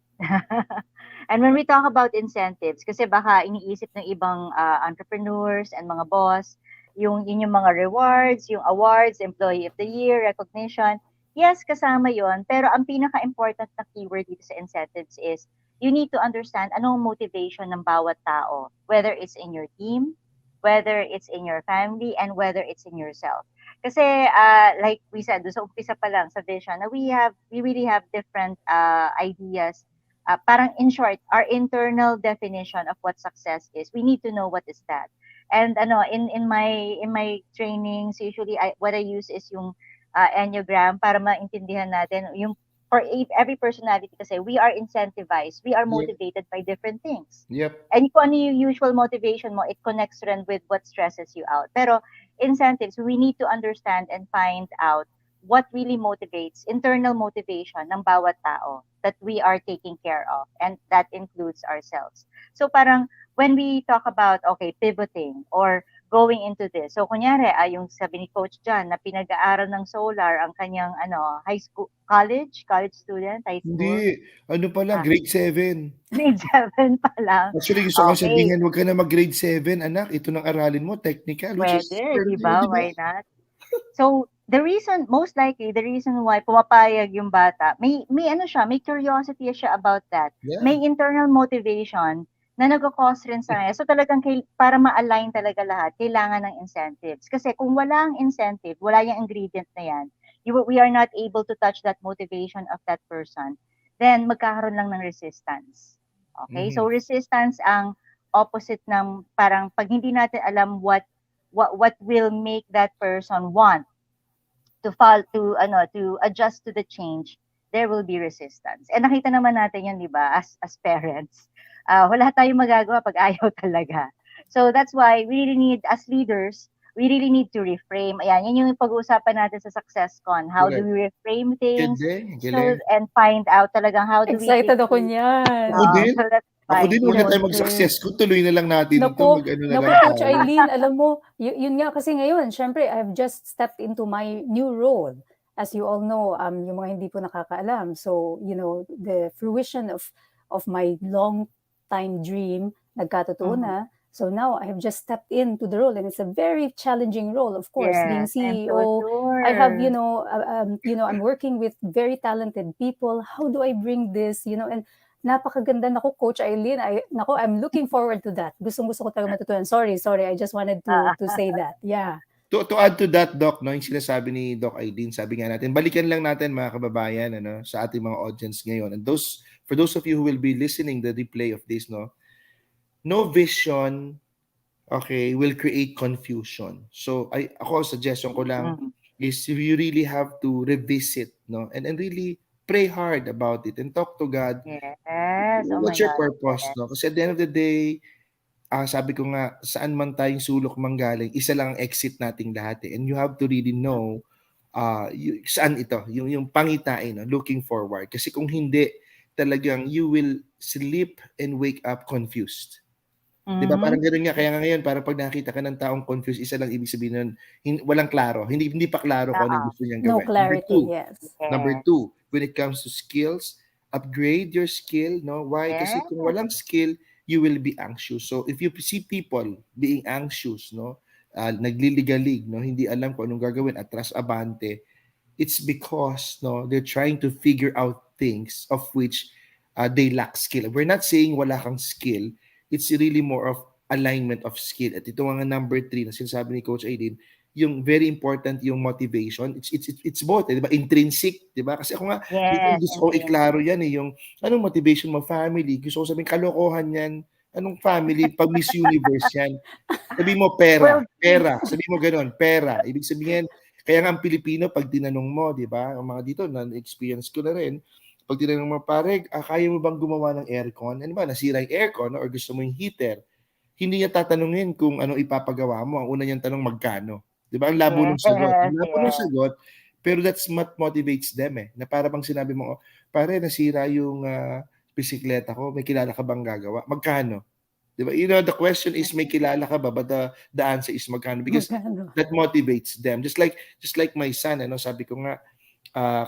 and when we talk about incentives, kasi baka iniisip ng ibang entrepreneurs and mga boss, yung mga rewards, yung awards, employee of the year, recognition. Yes, kasama yon. Pero ang pinaka-important na keyword dito sa incentives is you need to understand anong motivation ng bawat tao, whether it's in your team, whether it's in your family, and whether it's in yourself. Kasi like we said, doon sa umpisa pa lang sa vision, na we really have different ideas. Parang in short, our internal definition of what success is, we need to know what is that. And in my trainings, usually what I use is yung Enneagram para maintindihan natin yung for every personality kasi we are incentivized, we are motivated by different things. Yep. And kung ano yung usual motivation mo, it connects rin with what stresses you out. Pero incentives, we need to understand and find out what really motivates, internal motivation ng bawat tao that we are taking care of, and that includes ourselves. So parang when we talk about, okay, pivoting or going into this, so kunyari, yung sabi ni Coach John na pinag-aaral ng solar ang kanyang high school, college student, high school. Hindi. Ano pa lang, grade 7. Grade 7 pa lang. Actually, gusto ko Okay. sabihin, huwag ka na mag-grade 7, anak. Ito nang aralin mo, technical. Which is, Pwede, di ba? Why not? So, most likely, the reason why pumapayag yung bata, may curiosity siya about that. Yeah. May internal motivation na nag-cause rin sa kanya. So, talagang para ma-align talaga lahat, kailangan ng incentives. Kasi kung wala ang incentive, wala yung ingredient na yan, we are not able to touch that motivation of that person, then magkakaroon lang ng resistance. Okay? So, resistance ang opposite ng parang pag hindi natin alam what will make that person want to adjust to the change, there will be resistance. And nakita naman natin yan, di ba, as parents. Wala tayong magagawa pag ayaw talaga. So that's why we really need, as leaders, we really need to reframe. Ayan, yan yung pag-uusapan natin sa SuccessCon. How do we reframe things? And find out talagang how do we... Excited ako niyan. Ako din. So that's Ako fine. din, wala tayo mag-success. Kung tuloy na lang natin ito, mag-ano na lang Coach tayo. Aileen, alam mo, yun nga kasi ngayon, syempre, I've just stepped into my new role. As you all know, yung mga hindi po nakakaalam. So, the fruition of my long-time dream, nagkatotoo na. So now I have just stepped into the role, and it's a very challenging role, of course. Being CEO, I'm so sure. I have, I'm working with very talented people. How do I bring this, and napakaganda. Naku, Coach Aileen, I'm looking forward to that. Gustong-gusto ko talaga matutunan. Sorry, I just wanted to say that. Yeah. To add to that, Doc, no, yung sinasabi ni Doc Aileen, sabi nga natin, balikan lang natin mga kababayan sa ating mga audience ngayon. And for those of you who will be listening the replay of this, no vision, okay, will create confusion. So ako suggestion ko lang is you really have to revisit, and really pray hard about it and talk to God. Yes. Oh my What's your God. purpose, no? Kasi at the end of the day, sabi ko nga, saan man tayong sulok manggaling, isa lang ang exit nating lahat eh. And you have to really know saan ito, yung pangitain, no? Looking forward. Kasi kung hindi, talagang you will sleep and wake up confused. Di ba? Parang gano'n nga. Kaya nga ngayon, parang pag nakita ka ng taong confused, isa lang ibig sabihin nun, walang klaro. Hindi pa klaro kung ano yung Oo. gusto niyang No gawin. Number clarity, two, yes. Number Yes. two, when it comes to skills, upgrade your skill, no? Why? Kasi Yes. kung walang skill, you will be anxious. So if you see people being anxious, no? Nagliligalig, no? Hindi alam kung anong gagawin, atras abante, it's because no, they're trying to figure out things of which they lack skill. We're not saying wala kang skill. It's really more of alignment of skill. At ito nga number 3 na sinasabi ni Coach Aileen, yung very important yung motivation. It's both, di ba? Intrinsic, di ba? Kasi ako nga, dito Yes. gusto ko iklaro yan eh, yung anong motivation mo, family. Gusto ko sabihin, kalokohan yan. Anong family? Pag Miss Universe yan. Sabi mo pera, World peace. pera. Sabi mo gano'n, pera. Ibig sabihin, kaya nga ang Pilipino, pag tinanong mo, di ba, ang mga dito, na-experience ko na rin, pag tinanong mo, pare, kaya mo bang gumawa ng aircon? Ano ba, nasira yung aircon or gusto mo yung heater? Hindi niya tatanungin kung ano ipapagawa mo. Ang una niyang tanong, magkano? Di ba? Ang labo ng sagot. Yes. Ang labo ng Yes. sagot, pero that's what motivates them eh. Na para bang sinabi mo, oh, pare, nasira yung bisikleta ko, may kilala ka bang gagawa? Magkano? Di ba? You know, the question is, may kilala ka ba? But the answer is magkano? Because Magkano? that motivates them. Just like my son, ano, sabi ko nga,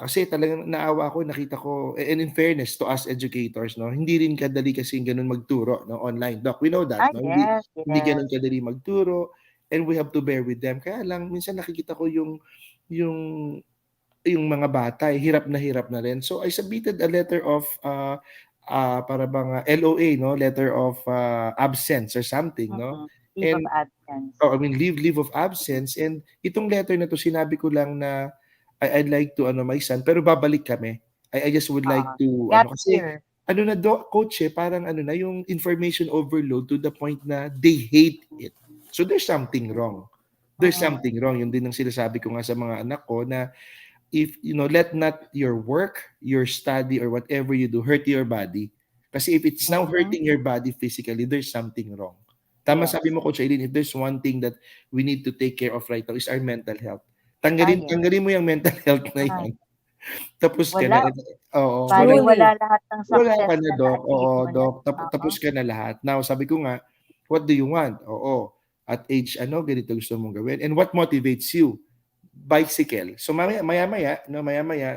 kasi talagang naawa ko, nakita ko, and in fairness to us educators, no, hindi rin kadali kasi ganun magturo, no, online. Doc, we know that, no? Hindi, Yes. hindi ganun Yes. kadali magturo, and we have to bear with them. Kaya lang, minsan nakikita ko yung, yung mga bata, hirap na rin. So, I submitted a letter of, para bang LOA, no? Letter of absence or something, no? Leave of And absence. I mean, leave of absence. And itong letter na to, sinabi ko lang na I'd like to, my son, pero babalik kami. I just would like to, Gap kasi, year. coach parang na, yung information overload to the point na they hate it. So there's something wrong. There's something wrong. Yun din ang sinasabi ko nga sa mga anak ko na if, let not your work, your study, or whatever you do hurt your body. Kasi if it's now hurting your body physically, there's something wrong. Tama Yes. sabi mo, Coach Aileen, if there's one thing that we need to take care of right now is our mental health. Yes. Tanggalin mo yung mental health na yan. Tapos ka na. Wala. Oo. Bali, Truly. wala lahat ng Wala success ka na, na Doc. na-achieve Oo, mo na. Doc. Tapos ka na lahat. Now, sabi ko nga, what do you want? Oo. At age, ganito gusto mong gawin. And what motivates you? Bicycle. So, maya-maya,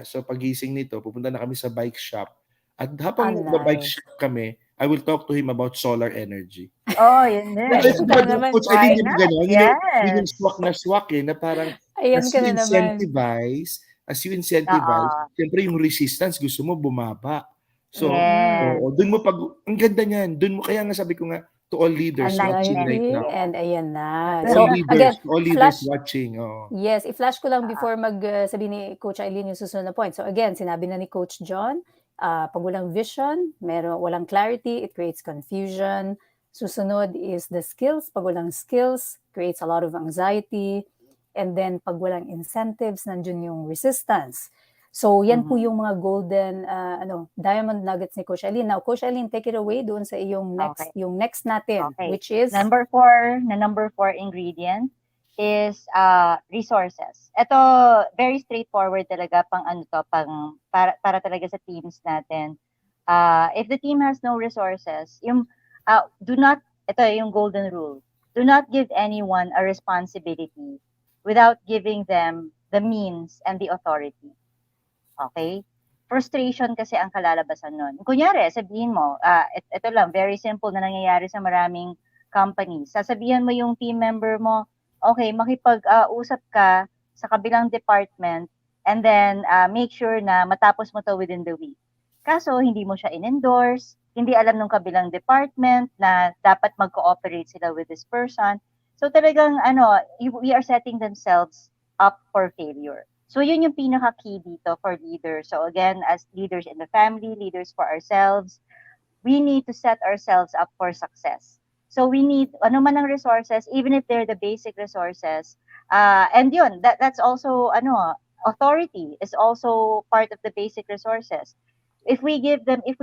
so pagising nito, pupunta na kami sa bike shop. At habang bike Nice. shop kami, I will talk to him about solar energy. Oh, yun din. Ayan ka na naman. Coach Why Aileen, di ba not? gano'n? Yun yung Yes. swak na swak eh, na parang Ayan ka na naman. as you incentivize, siyempre yung resistance gusto mo bumaba. So, Yes. doon mo ang ganda niyan, doon mo, kaya nga sabi ko nga, to all leaders watching right Anxiety, now. and ayan na. To So, again, all leaders flash, watching. Oh. yes, i-flash ko lang before sabi ni Coach Aileen yung susunod na point. So again, sinabi na ni Coach John, pag walang vision, walang clarity, it creates confusion. Susunod is the skills. Pag walang skills, creates a lot of anxiety. And then pag walang incentives, nandun yung resistance. So yan po yung mga golden diamond nuggets ni Coach Aileen. Now, Coach Aileen, take it away doon sa iyong next natin, which is number 4 ingredient is resources. Ito very straightforward talaga para talaga sa teams natin. If the team has no resources, ito yung golden rule. Do not give anyone a responsibility without giving them the means and the authority. Okay? Frustration kasi ang kalalabasan nun. Kunyari, sabihin mo, ito lang, very simple na nangyayari sa maraming companies. Sasabihan mo yung team member mo, okay, makipag-usap ka sa kabilang department and then make sure na matapos mo to within the week. Kaso, hindi mo siya in-endorse, hindi alam ng kabilang department na dapat mag-cooperate sila with this person. So talagang, we are setting themselves up for failure. So yun yung pinaka-key dito for leaders. So again, as leaders in the family, leaders for ourselves, we need to set ourselves up for success. So we need, man ang resources, even if they're the basic resources. And yun, that's also, authority is also part of the basic resources. If we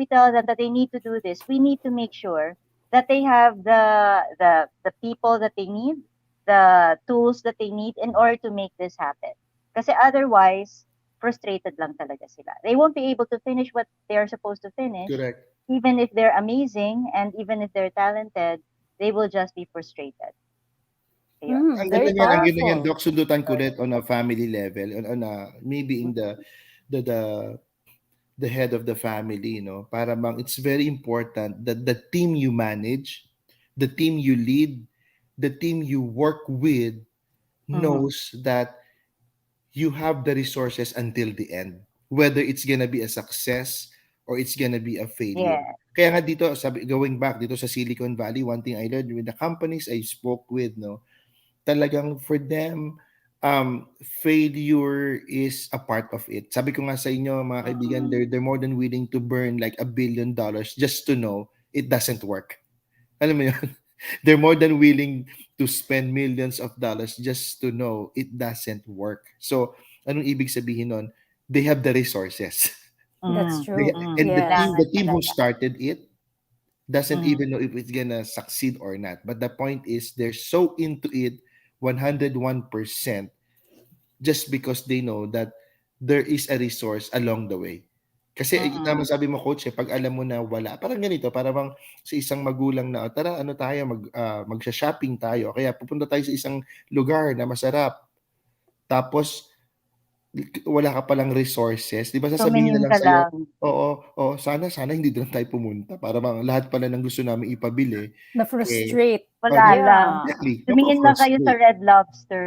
tell them that they need to do this, we need to make sure that they have the people that they need, the tools that they need in order to make this happen. Kasi otherwise, frustrated lang talaga sila. They won't be able to finish what they are supposed to finish, Correct. even if they're amazing and even if they're talented, they will just be frustrated. Ayun. Ang Very ganda niyan, powerful. Doc, sundutan ko ulit on a family level, on a, maybe in the, the, the head of the family, para bang it's very important that the team you manage, the team you lead, the team you work with Mhm. knows that you have the resources until the end. Whether it's gonna be a success or it's gonna be a failure. Yeah. Kaya nga dito, going back dito sa Silicon Valley, one thing I learned with the companies I spoke with, talagang for them, failure is a part of it. Sabi ko nga sa inyo, mga kaibigan, Mm. they're more than willing to burn like $1 billion just to know it doesn't work. Alam mo yun? They're more than willing to spend millions of dollars just to know it doesn't work. So, anong ibig sabihin nun? They have the resources. That's Mm. true. And the team, Yes. Kailangan the team who talaga. started it doesn't Mm. even know if it's gonna succeed or not. But the point is, they're so into it 101% just because they know that there is a resource along the way. Kasi tama Mm. sabi mo, coach, pag alam mo na wala, parang ganito, parang sa isang magulang na, tara, ano tayo, magsha-shopping tayo. Kaya pupunta tayo sa isang lugar na masarap. Tapos, wala ka palang resources. Di ba sasabihin na Tumingin lang ka sa'yo, lang. oo, sana hindi doon tayo pumunta. Para bang lahat pala ng gusto namin ipabili, Na-frustrate. Wala di ba? lang. Yeah. Exactly. Tumingin lang kayo sa Mapofrustrate. Red Lobster.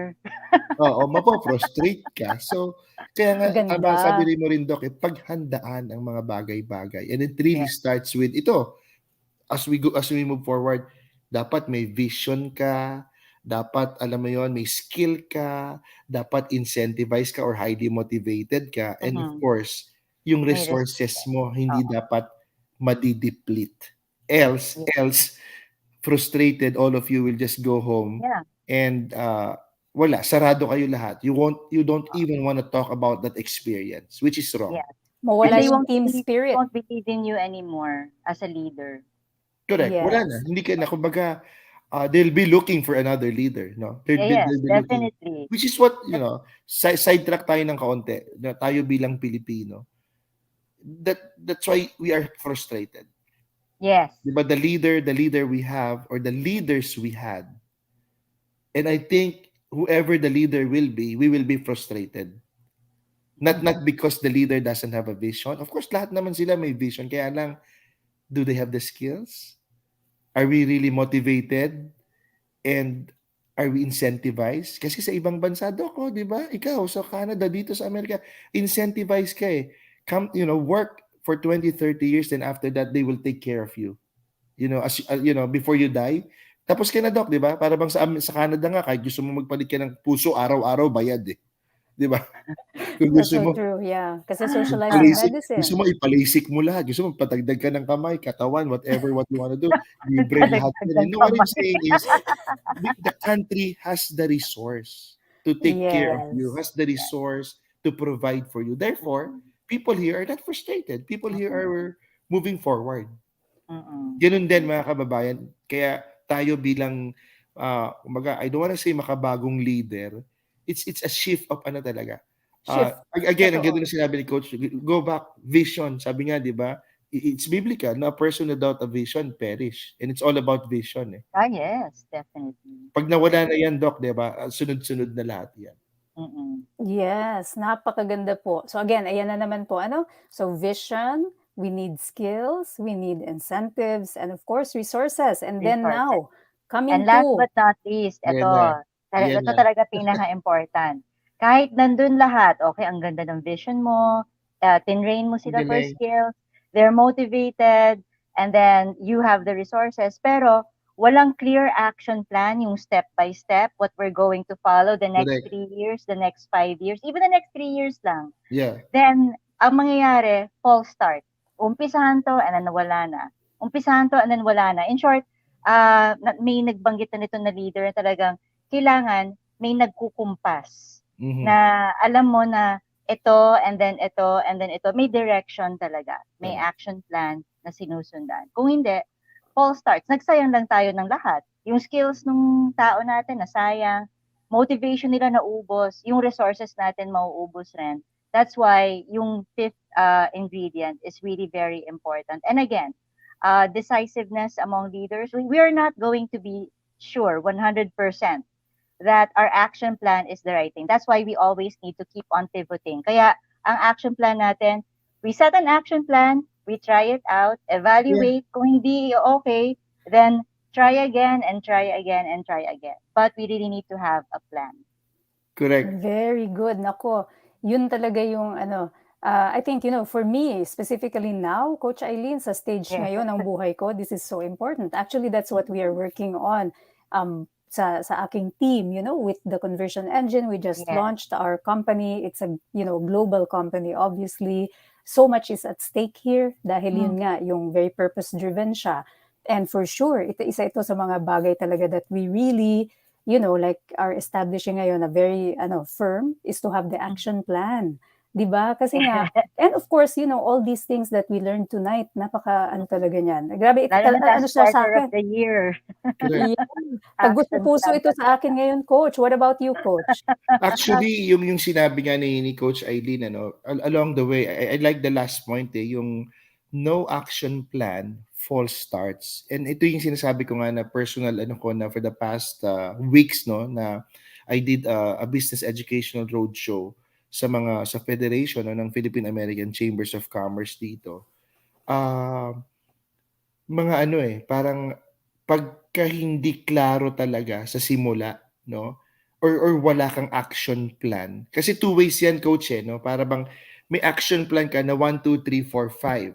Oo, mapo-frustrate ka. So, kaya nga, tama, sabi Ganda. rin mo rin, Doc, paghandaan ang mga bagay-bagay. And it really Yeah. starts with ito. As we move forward, dapat may vision ka, dapat, alam mo yon, may skill ka, dapat incentivize ka or highly motivated ka. And of Mhm. course, yung May resources resources. mo, hindi Oo. dapat madideplete. Else, frustrated, all of you will just go home Yeah. and wala, sarado kayo lahat. You don't even want to talk about that experience, which is wrong. Yeah. And Mawala they yung won't team believe spirit. in you anymore as a leader. Correct. Wala na. Yes. Hindi ka na, kumbaga, they'll be looking for another leader, no? Yes, They'll be looking, definitely. which is what, sidetrack tayo ng kaunti, na tayo bilang Pilipino. That's why we are frustrated. Yes. Diba, the leader we have, or the leaders we had, and I think whoever the leader will be, we will be frustrated. Not because the leader doesn't have a vision. Of course, lahat naman sila may vision. Kaya lang, do they have the skills? Are we really motivated? And are we incentivized? Kasi sa ibang bansa, Dok, di ba? Ikaw, sa Canada, dito sa Amerika, incentivized ka eh. Come, work for 20, 30 years, then after that, they will take care of you. Before you die. Tapos ka na, Doc, di ba? Para bang sa Canada nga, kahit gusto mo magpalit ka ng puso, araw-araw, bayad eh. Di ba? Kung That's gusto so mo, true. Yeah. Kasi socialized gusto mo medicine. ipalisik mo lahat. Gusto mo patagdag ka ng kamay, katawan, whatever what you want to do. Libre lahat Nagkadagdag yan. ng No, what I'm kamay. saying is, the country has the resource to take care of you, Yes. has the resource to provide for you. Therefore, people here are not frustrated. People here are moving forward. Mm-mm. Ganun din mga kababayan. Kaya tayo bilang, I don't want to say makabagong leader, it's a shift of ano talaga. Shift. Again, ang ganda Totoo. na sinabi ni Coach, go back, vision. Sabi nga, di ba, it's biblical, na a person without a vision perish. And it's all about vision. Yes, definitely. Pag nawala na yan, Doc, di ba, sunod-sunod na lahat yan. Mm-mm. Yes, napakaganda po. So again, ayan na naman po, So vision, we need skills, we need incentives, and of course, resources. And then Resources. now, And coming last to, but not least, Yan na. Yan ito na. talaga pinaka-important. Kahit nandun lahat, okay, ang ganda ng vision mo, tinrain mo sila for Galing. skills, they're motivated, and then you have the resources, pero walang clear action plan, yung step by step, what we're going to follow the next Correct. 3 years, the next 5 years, even the next 3 years lang. Yeah. Then, ang mangyayari, false start. Umpisahan to, and then wala na. Umpisahan to, and then wala na. In short, may nagbanggit na nito na leader na talagang kailangan may nagkukumpas. Mhm. Na alam mo na ito, and then ito. May direction talaga. May Correct. action plan na sinusundan. Kung hindi, false starts. Nagsayang lang tayo ng lahat. Yung skills ng tao natin nasayang, motivation nila naubos, yung resources natin mauubos rin. That's why yung fifth ingredient is really very important. And again, decisiveness among leaders. We are not going to be sure 100% that our action plan is the right thing. That's why we always need to keep on pivoting. Kaya ang action plan natin, we set an action plan, we try it out, Yeah, evaluate. Kung hindi okay, then try again and try again and try again. But we really need to have a plan. correct. Very good. Nako, yun talaga yung ano, I think, for me, specifically now, Coach Aileen, sa stage Yeah. ngayon ng buhay ko, this is so important. Actually, that's what we are working on sa aking team, with the conversion engine. We just Yes. launched our company. It's a, global company, obviously. So much is at stake here dahil yun nga, yung very purpose-driven siya. And for sure, isa ito sa mga bagay talaga that we really like are establishing ngayon a very firm is to have the action plan. 'Di ba? Kasi nga, and of course, all these things that we learned tonight, napaka ano talaga niyan. Grabe, Lalo na ano last siya sa quarter of akin. the year. Correct. Yeah. Tagus sa Action puso plan ito sa akin ngayon, Coach. What about you, Coach? Actually, yung sinabi nga ni Coach Aileen, along the way, I like the last point yung no action plan, false starts. And ito yung sinasabi ko nga na personal ko na for the past weeks no na I did a business educational roadshow sa Federation ng Philippine American Chambers of Commerce dito. Mga parang pagka hindi klaro talaga sa simula, no? Or wala kang action plan. Kasi two ways yan, coach, no? Para bang may action plan ka na 1, 2, 3, 4, 5.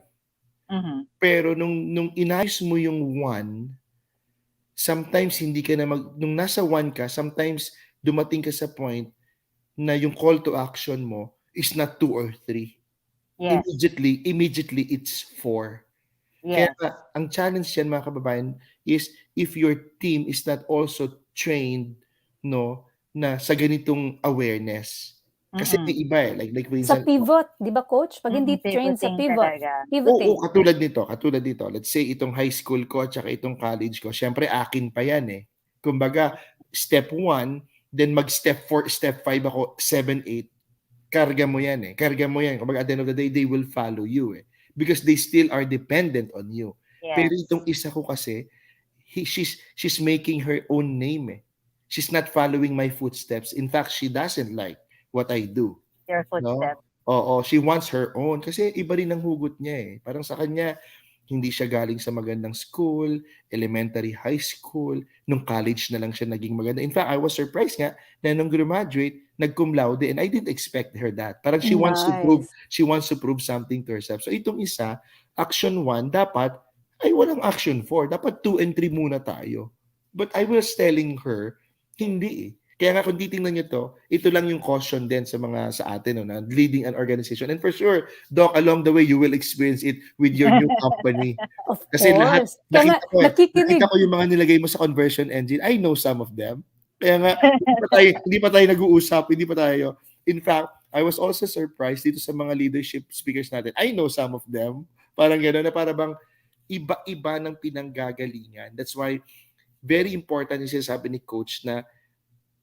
Mhm. Pero nung inayos mo yung 1, sometimes hindi ka na nung nasa 1 ka, sometimes dumating ka sa point na yung call to action mo is not 2 or 3. Yes. Immediately it's 4. Kaya Yes. ang challenge yan mga kababayan is if your team is not also trained no na sa ganitong awareness. Kasi may Mm. iba like for Sa instance, pivot, 'di ba, Coach? Pag hindi trained sa Pivoting pivot, talaga. pivoting. oo, katulad nito. Let's say itong high school ko at saka itong college ko, syempre akin pa yan eh. Kumbaga, step 1, then mag-step 4, step 5 ako, 7, 8. Karga mo yan eh. Karga mo yan. Kumbaga at the end of the day, they will follow you eh. Because they still are dependent on you. Pero Yes. itong isa ko kasi, she's making her own name eh. She's not following my footsteps. In fact, she doesn't like what I do. Your No? footsteps. Oo, she wants her own. Kasi iba rin ang hugot niya eh. Parang sa kanya, hindi siya galing sa magandang school, elementary, high school, nung college na lang siya naging maganda. In fact, I was surprised nga na nung graduate, nag-cum laude and I didn't expect her that. Parang Nice. she wants to prove something to herself. So itong isa, action 1, dapat ay walang action 4. Dapat 2 and 3 muna tayo. But I was telling her, hindi eh. Kaya nga kung titingnan nyo to, ito lang yung caution din sa atin na leading an organization. And for sure, Doc, along the way, you will experience it with your new company. Of Kasi lahat, course. Kaya nga, nakikinig. nakita ko yung mga nilagay mo sa conversion engine. I know some of them. Kaya nga, hindi pa tayo nag-uusap, hindi pa tayo. In fact, I was also surprised dito sa mga leadership speakers natin. I know some of them. Parang gano'n na para bang iba-iba ng pinanggagalingan. That's why very important yung sinasabi ni Coach na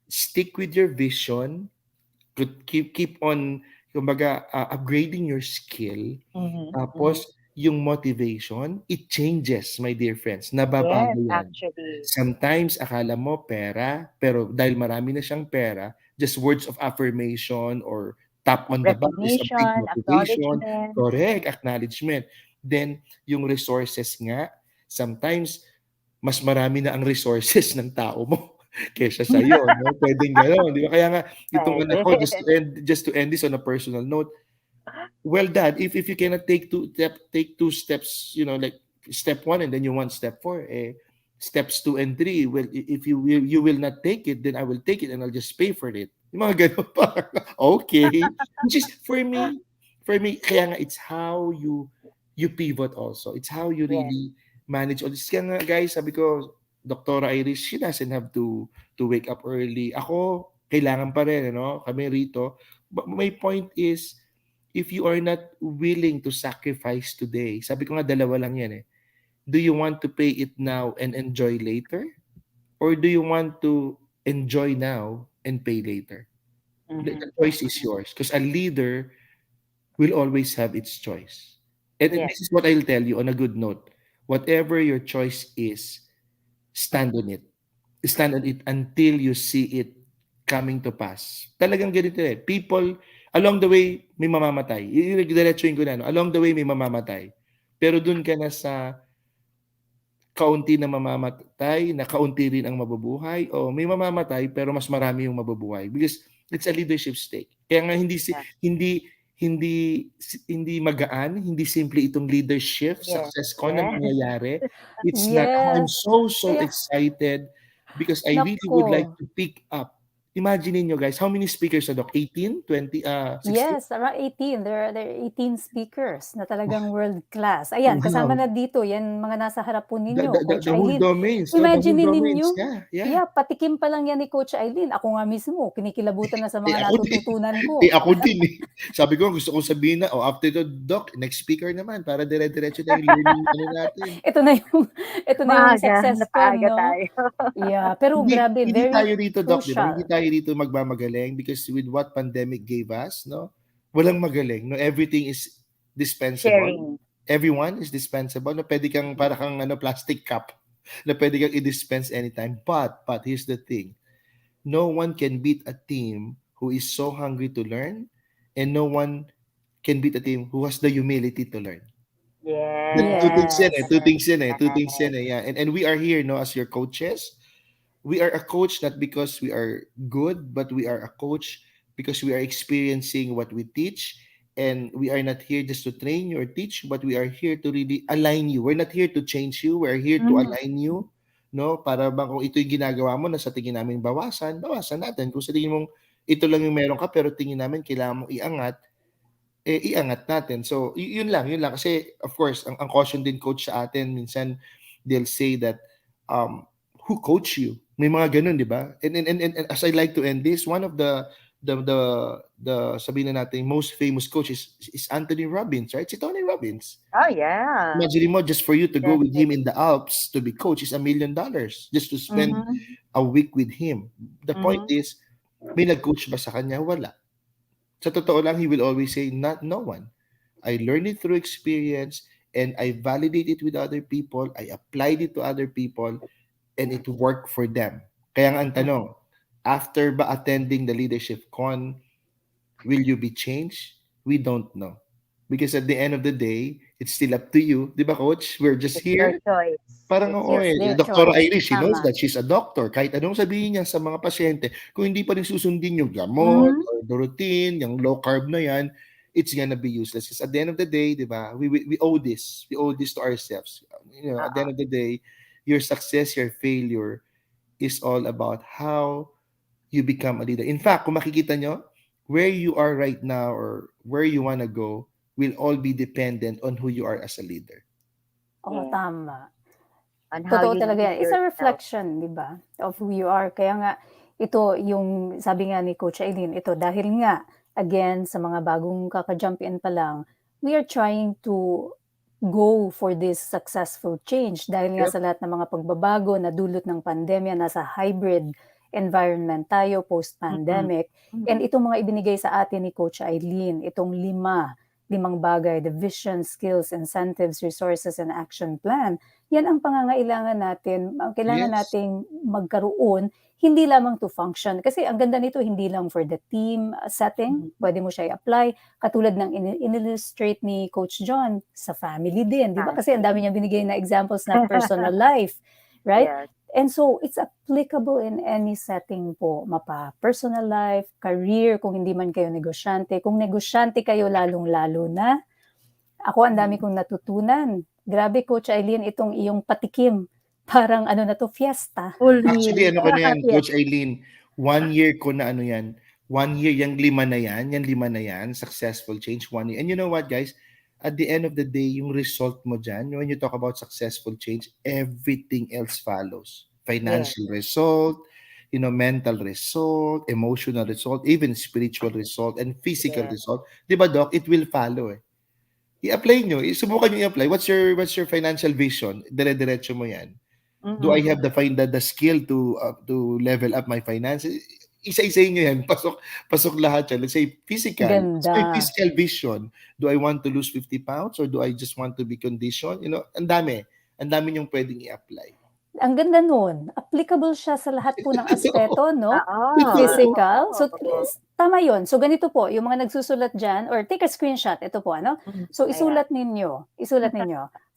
stick with your vision, keep on kumbaga upgrading your skill. Tapos yung motivation, it changes, my dear friends. Nababago Yes, yan. actually. Sometimes akala mo pera, pero dahil marami na siyang pera, just words of affirmation or tap on the back is a big Recognition, motivation. acknowledgement. Correct, acknowledgement. Then yung resources nga, sometimes mas marami na ang resources ng tao mo kaysa sa iyo, no? Pwedeng gano'n, di ba? Kaya nga itong anak ko, Pwede. just to end this on a personal note, well, Dad, if you cannot take two steps, like step 1 and then you want step 4, steps 2 and 3, well, if you will not take it, then I will take it and I'll just pay for it. Yung mga ganun pa. Okay. Which is for me, kaya nga it's how you pivot also. It's how you Yes. really manage all this. Kaya nga guys, sabi ko, Dr. Iris, she doesn't have to wake up early. Ako, kailangan pa rin, kami rito, But my point is, if you are not willing to sacrifice today, sabi ko nga dalawa lang yan eh. Do you want to pay it now and enjoy later? Or do you want to enjoy now and pay later? The Mhm. choice is yours because a leader will always have its choice. And Yes. this is what I'll tell you on a good note. Whatever your choice is, stand on it. Stand on it until you see it coming to pass. Talagang ganito eh. People, along the way, may mamamatay. Diretsuin ko na, no? Along the way, may mamamatay. Pero dun ka na sa kaunti na mamamatay, na kaunti rin ang mabubuhay, o may mamamatay pero mas marami yung mabubuhay because it's a leadership stake. Kaya nga Yeah. hindi magaan, hindi simple itong leadership Yes. success ko na Yes. nangyayari. It's not. Ako, I'm Yes. so Kaya excited because I really naku. would like to pick up. Imagine niyo guys, how many speakers na doc? 18, 20, 16? Yes, around 18. There are 18 speakers na talagang world class. Ayan, kasama Wow. na dito, yan mga nasa harap po The, ninyo, the, the, Coach the whole Aileen. domains, no? The whole Imagine domains. ninyo, Yeah, yeah. yeah, patikim pa lang yan ni Coach Aileen. Ako nga mismo, kinikilabutan na sa Eh, mga ako din. natututunan Eh, ko. ako din eh. Sabi ko, gusto kong sabihin na, after the doc, next speaker naman, para dire-diretso na yung learning, natin. Ito na yung, ito na yung Maaga. success ko, Napaaga no? tayo. Yeah, pero Hindi, grabe, hindi tayo very rito, doc, di ba? Hindi crucial. tayo rito magmamagaling because with what pandemic gave us, no? Walang magaling, no? Everything is dispensable. Sharing. Everyone is dispensable. No? Pwede kang, para kang plastic cup na pwede kang i-dispense anytime. But here's the thing. No one can beat a team who is so hungry to learn, and no one can beat a team who has the humility to learn. The two Yes. things yan eh. Yes. Two things yan eh. Two things Yes. yan eh. Yeah. And we are here, no, as your coaches. We are a coach not because we are good, but we are a coach because we are experiencing what we teach. And we are not here just to train you or teach, but we are here to really align you. We're not here to change you. We're here to Mhm. align you. No? Para bang kung ito yung ginagawa mo na sa tingin namin bawasan natin. Kung sa tingin mong ito lang yung meron ka, pero tingin namin kailangan mong iangat, iangat natin. So, yun lang, yun lang. Kasi, of course, ang caution din coach sa atin, minsan, they'll say that, um, who coach you? May mga ganun, di ba? And as I like to end this, one of the, the, the sabihin na natin, most famous coach is Anthony Robbins, right? Si Tony Robbins. Oh, yeah. Imagine mo, just for you to go with him in Definitely. the Alps to be coach is $1 million just to spend Mhm. a week with him. The point Mhm. is, may nag-coach ba sa kanya? Wala. Sa totoo lang, he will always say, not no one. I learned it through experience and I validate it with other people. I applied it to other people and it worked for them. Kaya nga ang tanong, after ba attending the leadership con, will you be changed? We don't know. Because at the end of the day, it's still up to you. Di ba, Coach? We're just It's your here. choice. Parang It's oo your It's eh. their Dr. choice. Iris, she knows Tama. that she's a doctor. Kahit anong sabihin niya sa mga pasyente, kung hindi pa rin susundin yung gamot Mhm. or the routine, yung low carb na yan, it's gonna be useless. Because at the end of the day, di ba, we owe this. We owe this to ourselves. You know, at the Oo. end of the day, your success, your failure is all about how you become a leader. In fact, kung makikita nyo, where you are right now or where you wanna go will all be dependent on who you are as a leader. Oo, Yeah. tama. On how Totoo you talaga lead yan. It's a yourself. reflection, 'di ba, of who you are. Kaya nga ito yung sabi nga ni Coach Aileen, ito dahil nga again sa mga bagong kaka-jump in pa lang, we are trying to go for this successful change dahil nga Yep. sa lahat ng mga pagbabago na dulot ng pandemya, nasa hybrid environment tayo Mhm. post-pandemic. And Mhm. itong mga ibinigay sa atin ni Coach Aileen, itong limang bagay, the vision, skills, incentives, resources, and action plan, yan ang pangangailangan natin, ang kailangan Yes. nating magkaroon, hindi lamang to function. Kasi ang ganda nito, hindi lang for the team setting, Mhm. pwede mo siya i-apply. Katulad ng in-illustrate ni Coach John, sa family din, di ba? Kasi ang dami Family. niya binigay na examples na personal life, right? Yes. And so, it's applicable in any setting po, mapa personal life, career, kung hindi man kayo negosyante. Kung negosyante kayo, lalong-lalo na. Ako, ang dami Mhm. kong natutunan. Grabe, Coach Aileen, itong iyong patikim. Parang ano na to, fiesta. Full Actually, meal. ano ko na yan, Yes. Coach Aileen, 1 year ko na ano yan, 1 year, yung lima na yan, successful change, 1 year. And you know what, guys? At the end of the day, yung result mo dyan, when you talk about successful change, everything else follows. Yes. Financial result, mental result, emotional result, even spiritual result, and physical Yeah. result, di ba, Doc, it will follow eh. I-apply nyo, subukan nyo i-apply. What's your financial vision? Dire-diretso mo yan. Do I Mm-hmm. have the skill to level up my finances? Isa-isayin nyo yan. Pasok lahat yan. Let's say physical. What's my Ganda. physical vision? Do I want to lose 50 pounds or do I just want to be conditioned? Ang dami. Ang dami yung pwedeng i-apply. Ang ganda nun. Applicable siya sa lahat po ng aspeto, no? Oo. Physical. So, Oo. tama yun. So, ganito po, yung mga nagsusulat dyan, or take a screenshot, ito po, ano? So, Ayan. isulat ninyo.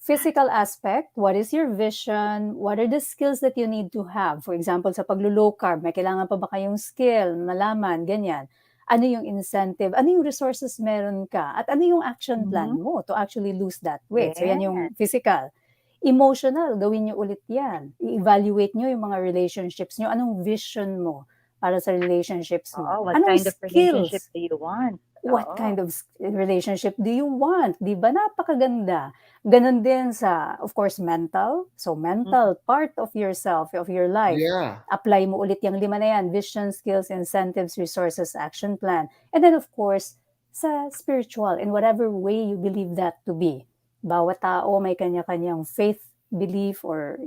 Physical aspect, what is your vision? What are the skills that you need to have? For example, sa paglo-low carb, may kailangan pa ba kayong skill, malaman, ganyan. Ano yung incentive? Ano yung resources meron ka? At ano yung action plan Mhm. mo to actually lose that weight? So, yan Yes. yung physical. Emotional, gawin nyo ulit yan. I-evaluate nyo yung mga relationships nyo. Anong vision mo para sa relationships mo? Oo, what Anong kind of relationship skills? do you want? What Oo. kind of relationship do you want? Di ba? Napakaganda. Ganon din sa, of course, mental. So, mental, part of yourself, of your life. Yeah. Apply mo ulit yung 5 na yan. Vision, skills, incentives, resources, action plan. And then, of course, sa spiritual, in whatever way you believe that to be. Bawat tao may kanya-kanyang faith, belief, or,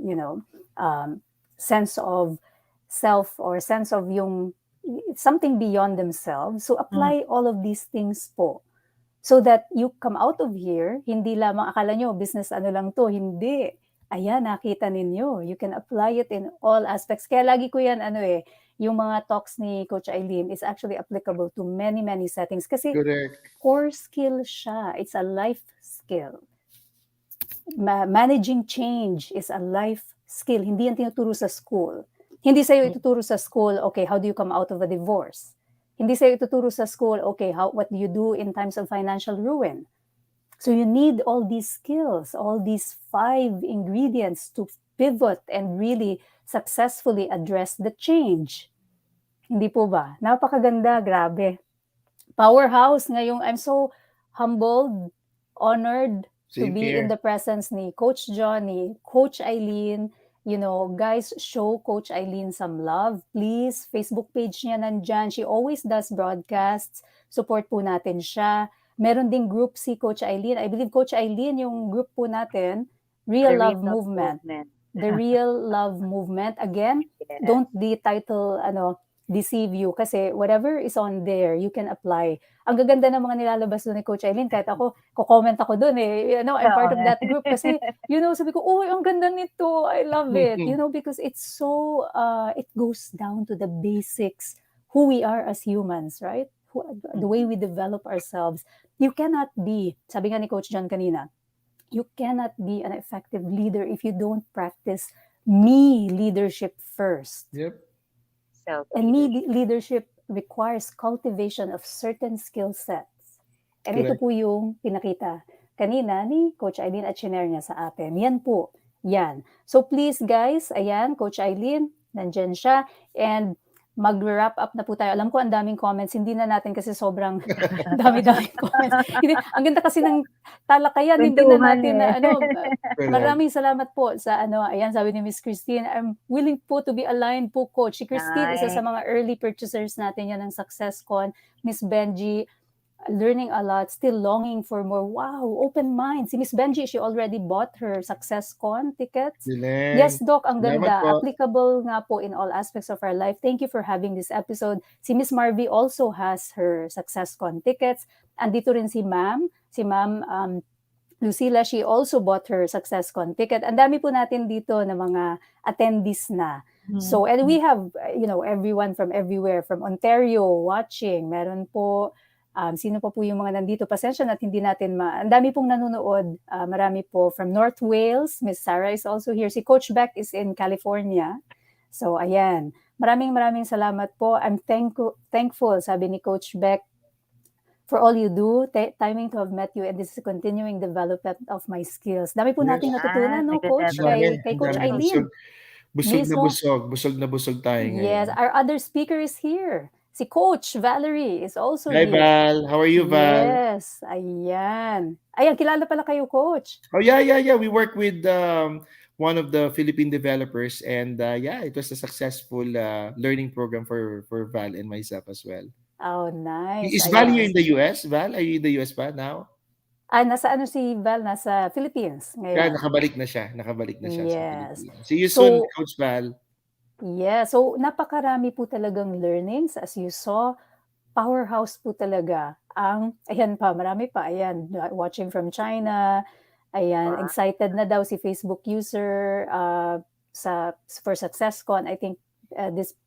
sense of self or sense of yung something beyond themselves. So apply all of these things po. So that you come out of here, hindi lamang akala nyo, business ano lang to, hindi. Ayan, nakita ninyo. You can apply it in all aspects. Kaya lagi ko yan, yung mga talks ni Coach Aileen is actually applicable to many, many settings. Kasi Correct. core skill siya. It's a life skill. Managing change is a life skill. Hindi yan tinuturo sa school. Hindi sa'yo ituturo sa school, okay, how do you come out of a divorce? Hindi sa'yo ituturo sa school, okay, what do you do in times of financial ruin? So you need all these skills, all these 5 ingredients to pivot and really successfully address the change. Hindi po ba? Napakaganda, grabe. Powerhouse ngayong I'm so humbled, honored to Same be in here. the presence ni Coach John, ni Coach Aileen. Guys, show Coach Aileen some love. Please, Facebook page niya nandyan. She always does broadcasts. Support po natin siya. Meron ding group si Coach Aileen. I believe Coach Aileen, yung group po natin, Real The Love real love Movement. movement. The Real Love Movement. Again, Yes. don't the title, deceive you kasi whatever is on there, you can apply. Ang gaganda ng mga nilalabas doon ni Coach Aileen, kahit ako, ko-comment ako doon I'm part of that group kasi, sabi ko, oh, ang ganda nito, I love it, because it's so, it goes down to the basics, who we are as humans, right? The way we develop ourselves. You cannot be, sabi nga ni Coach John kanina, you cannot be an effective leader if you don't practice me leadership first. Yep. And me leadership requires cultivation of certain skill sets. And ito Correct. po yung pinakita kanina ni Coach Aileen at shinare niya sa atin. Yan po. Yan. So please guys, ayan, Coach Aileen, nandyan siya. And mag-wrap up na po tayo. Alam ko ang daming comments. Hindi na natin kasi sobrang dami-daming comments. Ang ganda kasi ng talakayan. Hindi na natin na Maraming salamat po sa ayan, sabi ni Miss Christine, I'm willing po to be aligned po, Coach. Si Christine, isa sa mga early purchasers natin yan ng SuccessCon. Miss Benji, learning a lot, still longing for more. Wow, open mind. Si Miss Benji, she already bought her SuccessCon tickets. Galing. Yes, Doc, ang Salamat ganda. po. Applicable nga po in all aspects of our life. Thank you for having this episode. Si Miss Marvy also has her SuccessCon tickets. Andito rin si Ma'am. Lucila, she also bought her SuccessCon ticket. Ang dami po natin dito na mga attendees na. So, and we have, everyone from everywhere, from Ontario watching. Meron po, sino pa po yung mga nandito? Pasensya na hindi natin ang dami pong nanonood. Marami po from North Wales. Miss Sarah is also here. Si Coach Beck is in California. So, ayan. Maraming salamat po. I'm thankful, sabi ni Coach Beck, for all you do, timing to have met you, and this is a continuing development of my skills. Dami po nating natutunan, no, Coach? Kay Coach Aileen. Busog na busog tayo ngayon. Yes, our other speaker is here. Si Coach Valerie is also Hi, here. Val. How are you, Val? Yes, ayan. Ayan, kilala pala kayo, Coach. Oh, yeah. We work with one of the Philippine developers, and yeah, it was a successful learning program for Val and myself as well. Oh, nice. Is Val here Ayan. in the US? Val, are you in the US pa now? Nasa ano si Val? Nasa Philippines Yeah, ngayon. nakabalik na siya sa Yes. Pilipinas. See you soon, So, Coach Val. yeah. So, napakarami po talagang learnings as you saw. Powerhouse po talaga ang ayan pa, marami pa, ayan, watching from China, ayan, Wow. excited na daw si Facebook user for SuccessCon. I think this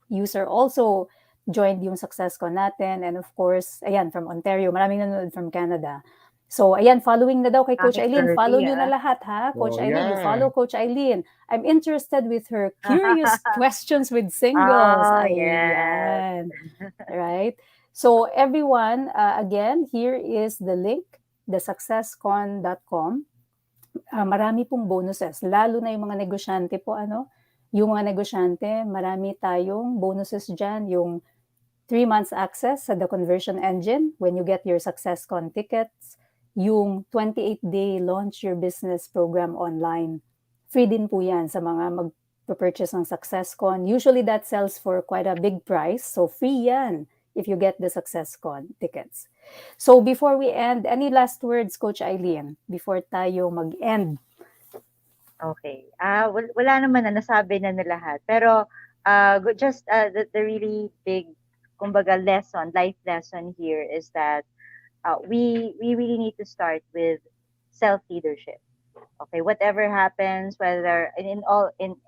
user also joined yung SuccessCon natin, and of course, ayan, from Ontario, maraming nanonood from Canada. So, ayan, following na daw kay Coach Bakit Aileen. Follow early, nyo na ah? lahat, ha? Coach Oh, Aileen, you yeah. follow Coach Aileen. I'm interested with her curious questions with singles. Oh, yes. Ayan. Right? So, everyone, again, here is the link, thesuccesscon.com. Marami pong bonuses, lalo na yung mga negosyante po, ano? Yung mga negosyante, marami tayong bonuses dyan. Yung 3 months access sa The Conversion Engine when you get your SuccessCon tickets, yung 28-day Launch Your Business program online. Free din po yan sa mga mag-purchase ng SuccessCon. Usually that sells for quite a big price, so free yan if you get the SuccessCon tickets. So before we end, any last words, Coach Aileen, before tayo mag-end? Okay. Wala naman na, nasabi na lahat. Pero just the really big, kumbaga, life lesson here is that we really need to start with self-leadership. Okay, whatever happens, whether in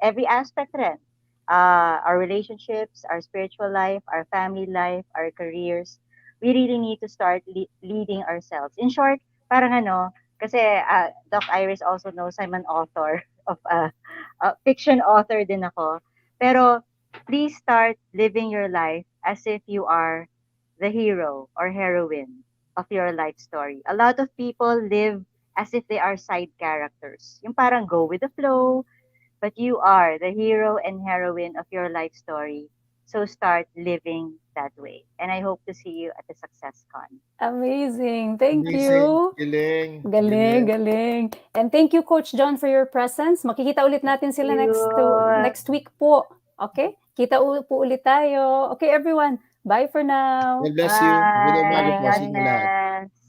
every aspect rin, our relationships, our spiritual life, our family life, our careers, we really need to start leading ourselves. In short, parang kasi Doc Iris also knows I'm an author of fiction author din ako. Pero please start living your life as if you are the hero or heroine of your life story. A lot of people live as if they are side characters. Yung parang go with the flow, but you are the hero and heroine of your life story. So start living that way. And I hope to see you at the SuccessCon. Amazing. Thank Amazing. you. Galing. Galing. And thank you, Coach John, for your presence. Makikita ulit natin sila next week po. Okay? Kita po ulit tayo. Okay, everyone. Bye for now. God bless you. Good umaga Bye. po sa God inyo lahat. bless.